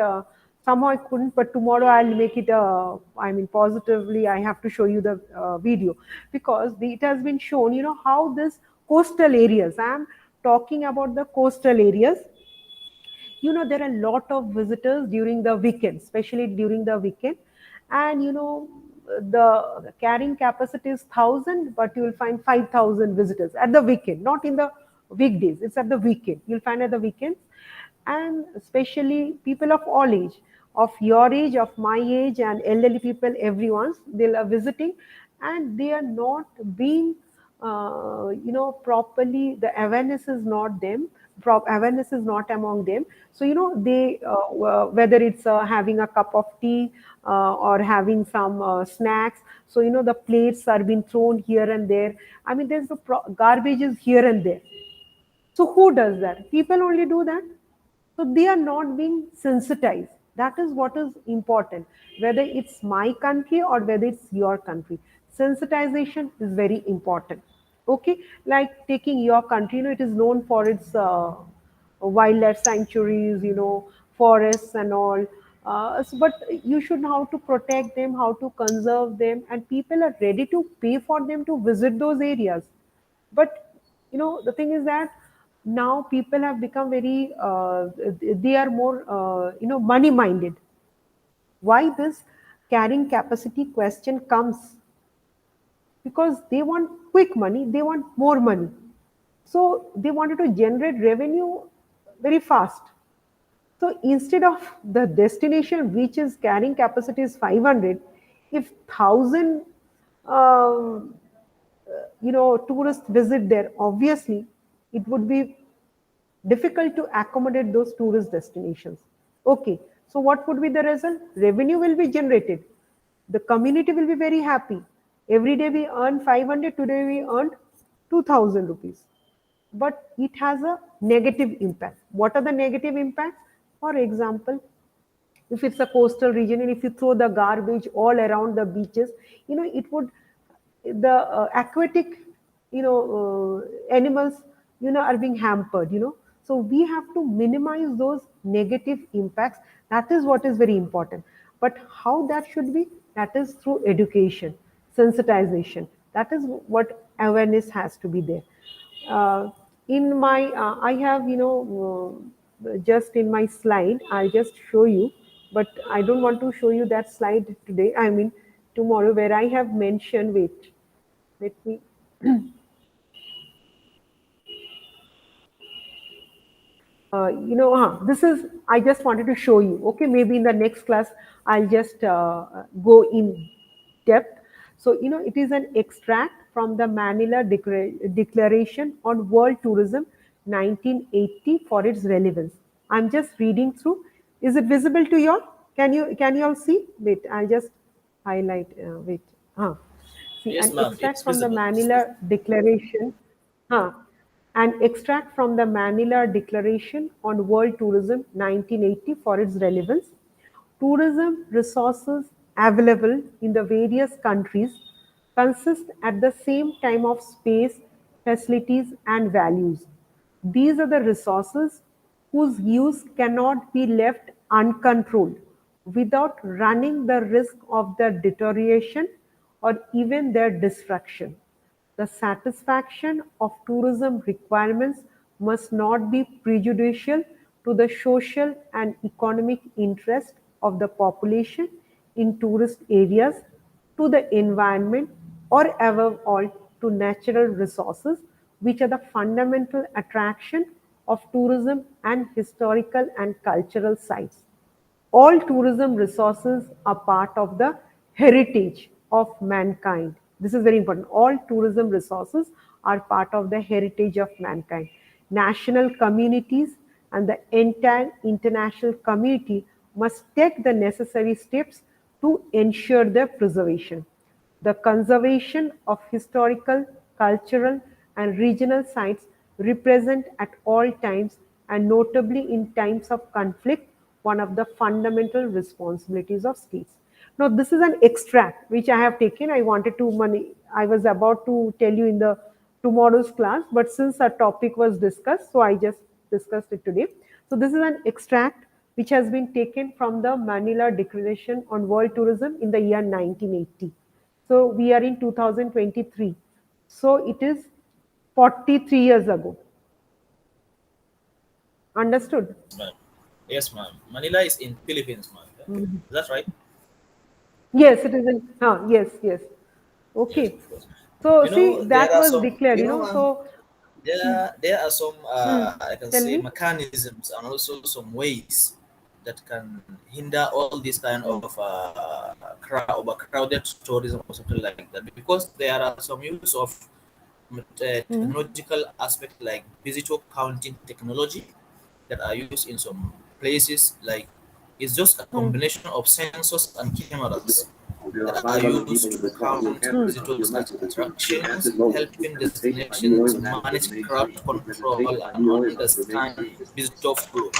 Somehow I couldn't, but tomorrow I'll make it. I mean, positively, I have to show you the video, because it has been shown. You know how this coastal areas. I am talking about the coastal areas. You know, there are a lot of visitors during the weekend, especially during the weekend. And you know, the carrying capacity is 1,000, but you will find 5,000 visitors at the weekend, not in the weekdays. It's at the weekend, you'll find at the weekends. And especially people of all age, of your age, of my age, and elderly people, everyone's, they are visiting. And they are not being you know, properly, the awareness is not them, awareness is not among them. So you know, they whether it's having a cup of tea, or having some snacks. So you know, the plates are being thrown here and there. I mean, there's the garbage is here and there. So who does that? People only do that. So they are not being sensitized. That is what is important. Whether it's my country or whether it's your country, sensitization is very important. Okay, like taking your country, you know, it is known for its wildlife sanctuaries, you know, forests and all. But you should know how to protect them, how to conserve them, and people are ready to pay for them to visit those areas. But you know, the thing is that now people have become very they are more you know, money minded. Why this carrying capacity question comes? Because they want quick money, they want more money. So they wanted to generate revenue very fast. So instead of the destination which is carrying capacity is 500, if 1,000 um, you know, tourists visit there, obviously it would be difficult to accommodate those tourist destinations. Okay, so what would be the result? Revenue will be generated. The community will be very happy. Every day we earn 500, today we earned 2,000 rupees. But it has a negative impact. What are the negative impacts? For example, if it's a coastal region and if you throw the garbage all around the beaches, you know, it would, the aquatic, you know, animals, you know, are being hampered, you know. So we have to minimize those negative impacts. That is what is very important. But how that should be? That is through education, sensitization. That is what awareness has to be there. In my I have, you know, just in my slide, I'll just show you, but I don't want to show you that slide today, I mean tomorrow, where I have mentioned, wait, let me, you know, this is, I just wanted to show you. Okay, maybe in the next class I'll just go in depth. So you know, it is an extract from the Manila Declaration on World Tourism 1980 for its relevance. I'm just reading through. Is it visible to you all? Can you all see? Wait, I'll just highlight, wait, see, Yes, an ma'am. extract It's from the visible. It's Manila visible. Declaration. Huh. An extract from the Manila Declaration on World Tourism 1980 for its relevance. Tourism resources available in the various countries consist at the same time of space, facilities, and values. These are the resources whose use cannot be left uncontrolled without running the risk of their deterioration or even their destruction. The satisfaction of tourism requirements must not be prejudicial to the social and economic interest of the population in tourist areas, to the environment, or above all to natural resources, which are the fundamental attraction of tourism and historical and cultural sites. All tourism resources are part of the heritage of mankind. This is very important. All tourism resources are part of the heritage of mankind. National communities and the entire international community must take the necessary steps to ensure their preservation. The conservation of historical, cultural, and regional sites represent at all times, and notably in times of conflict, one of the fundamental responsibilities of states. Now, this is an extract which I have taken. I wanted to money. I was about to tell you in the tomorrow's class, but since our topic was discussed, so I just discussed it today. So this is an extract which has been taken from the Manila Declaration on World Tourism in the year 1980. So we are in 2023. So it is 43 years ago. Understood? Ma'am. Yes, ma'am. Manila is in Philippines, ma'am. Mhm. Is that right? Yes, it is in, yes, yes. Yes, Okay. of course. So You see, know, there that are was some. declared, You know, ma'am. so, There are some hmm, I can tell say me. mechanisms and also some ways that can hinder all this kind Hmm, of overcrowded tourism or something like that, because there are some use of hmm, technological aspect like visitor counting technology that are used in some places. Like, it's just a hmm, combination of sensors and cameras that are used to count hmm. visitors at attractions, helping destinations manage crowd control and understand visitor flow.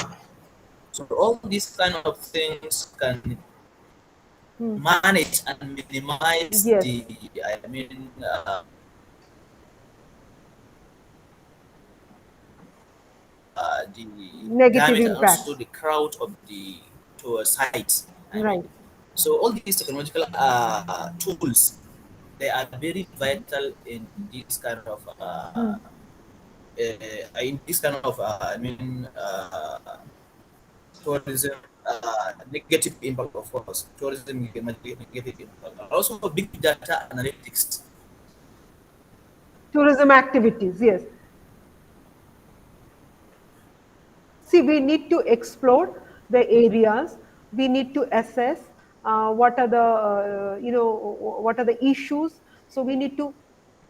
So all these kind of things can Hmm. manage and minimize Yes, the negative damage and also impacts. the crowd of the tour sites. I mean, Right. so all these technological tools, they are very vital this kind of Hmm. in this kind of tourism negative impact, of course. Tourism negative impact. Also big data analytics. Tourism activities, yes. See, we need to explore the areas. We need to assess what are the what are the issues. So we need to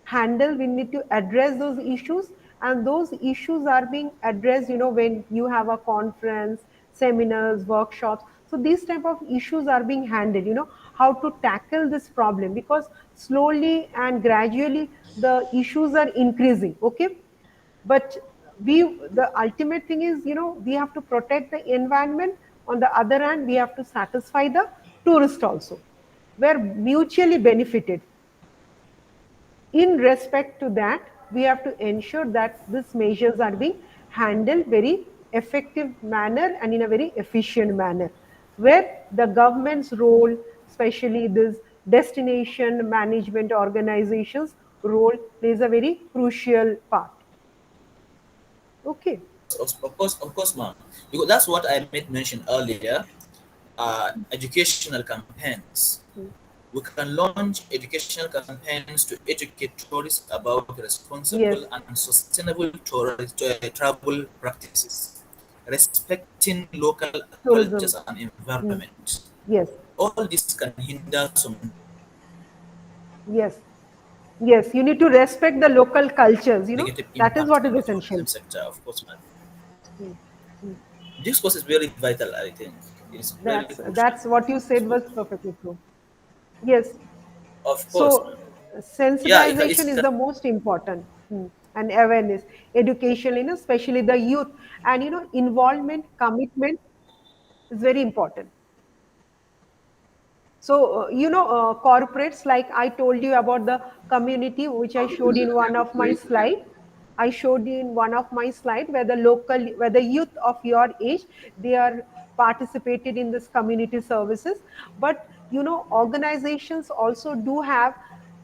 handle. We need to address those issues, and those issues are being addressed. When you have a conference, seminars, workshops. So these type of issues are being handled. How to tackle this problem, because slowly and gradually the issues are increasing. Okay, but we the ultimate thing is, we have to protect the environment. On the other hand, we have to satisfy the tourist also. We're mutually benefited. In respect to that, we have to ensure that these measures are being handled very effective manner and in a very efficient manner, where the government's role, especially this destination management organizations role, plays a very crucial part. Okay. Of course, ma'am. Because that's what I made mention earlier. Educational campaigns. We can launch educational campaigns to educate tourists about Yes, responsible and sustainable travel practices, respecting local cultures tourism. and Mm. environment. Yes, All this can hinder some yes, yes. You need to respect the local cultures. negative That is impact what in is the essential. tourism sector, of course, ma'am. Mm. Mm. This course is very vital, I think. It's very crucial. That's what you said was perfectly true. Yes. Of course, So ma'am. Yeah, sensitization it's is the most important. And awareness, education, especially the youth, and involvement, commitment is very important. So, corporates, like I told you about the community, which I showed in one of my slide. I showed you in one of my slide where where the youth of your age, they are participated in this community services. But, organizations also do have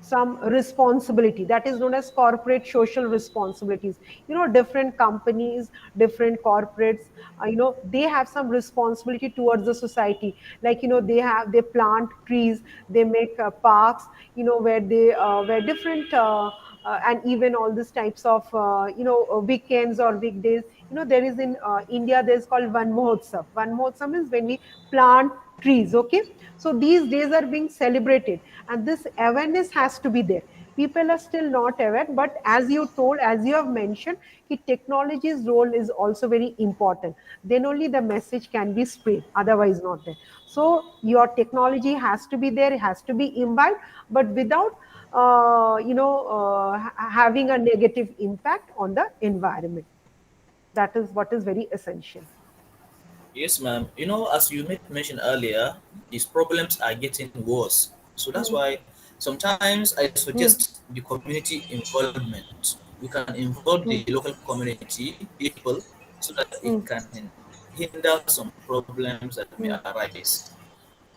some responsibility that is known as corporate social responsibilities. Different companies, different corporates, they have some responsibility towards the society. Like, they plant trees, they make parks, where different and even all these types of weekends or weekdays. There is in India, there's called Van Mahotsav is when we plant trees. Okay, so these days are being celebrated, and this awareness has to be there. People are still not aware, but as you told, as you have mentioned, technology's role is also very important. Then only the message can be spread, otherwise not there. So your technology has to be there, it has to be imbibed, but without having a negative impact on the environment. That is what is very essential. Yes, ma'am. You know, as you made mention earlier, these problems are getting worse. So that's Hmm. why sometimes I Hmm. suggest the community involvement. We can involve the Hmm. local community people so that it Hmm. can hinder some problems that may Hmm. arise,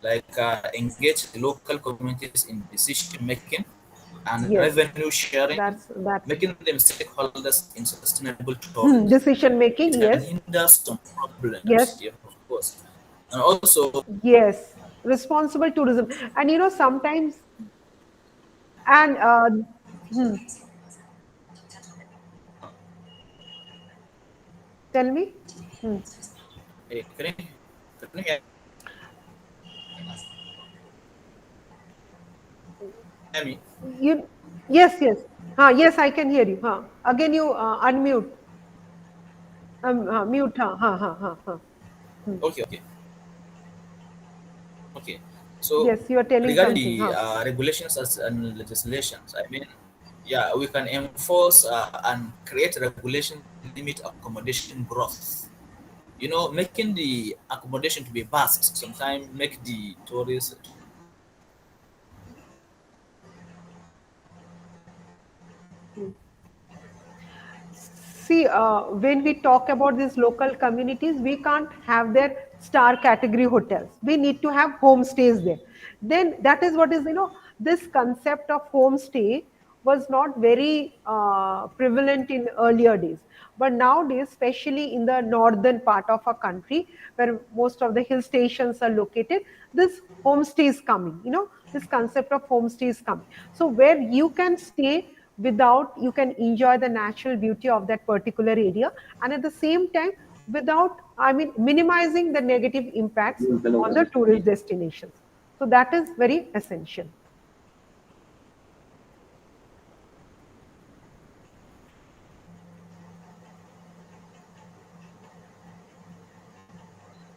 like engage the local communities in decision making and Yes, revenue sharing, that's making them stakeholders in sustainable tourism. decision It making. can Yes, hinder some problems, yes, yeah, of course. And also, yes. Responsible tourism, and sometimes, and hmm, tell me. Hmm. can you hear me? You, yes, yes. Yes, I can hear you. Again, you unmute. Mute. Hmm. Okay, okay, okay. So Yes, you are telling regarding something. the regulations and legislations, I mean, yeah, we can enforce and create regulation to limit accommodation growth. Making the accommodation to be vast sometimes make the tourists. Hmm. See, when we talk about these local communities, we can't have their star category hotels. We need to have homestays there. Then that is what is, this concept of homestay was not very prevalent in earlier days. But nowadays, especially in the northern part of our country, where most of the hill stations are located, this homestay is coming. This concept of homestay is coming. So where you can stay without, you can enjoy the natural beauty of that particular area, and at the same time, without, I mean, minimizing the negative impacts on the tourist destinations. So that is very essential.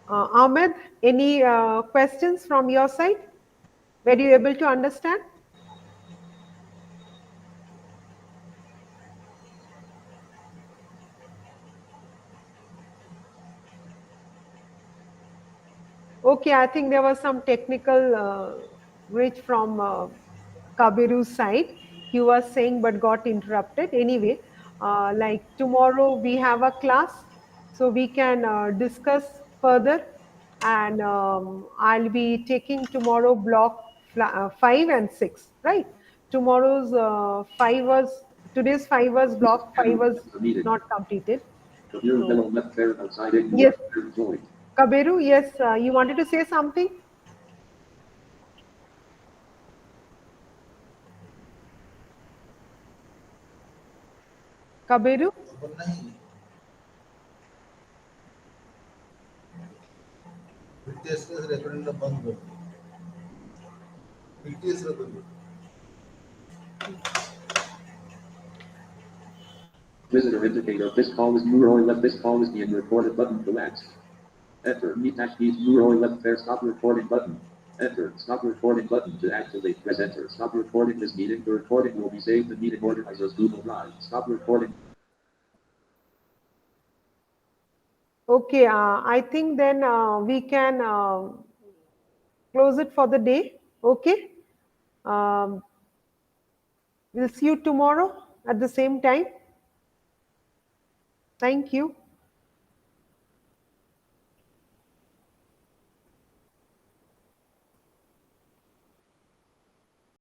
Ahmed, any questions from your side? Were you able to understand? Okay, I think there was some technical glitch from Kabiru's side. He was saying but got interrupted. Anyway, like tomorrow we have a class, so we can discuss further. And I'll be taking tomorrow block 5 and 6, right? Tomorrow's 5 was, today's 5 was block 5 was not completed. So, yes, Kabiru, yes, you wanted to say something? Kabiru? Visitor indicator. This call is Muro left. This call is being recorded. Button relax. Enter. Meet dash meet Muro left there. Stop recording button. Enter. Stop recording button to activate. Press enter. Stop recording this meeting. The recording will be saved. The meeting organizers Google Drive. Stop recording. Okay, I think then we can close it for the day. Okay. Um, we'll see you tomorrow at the same time. Thank you.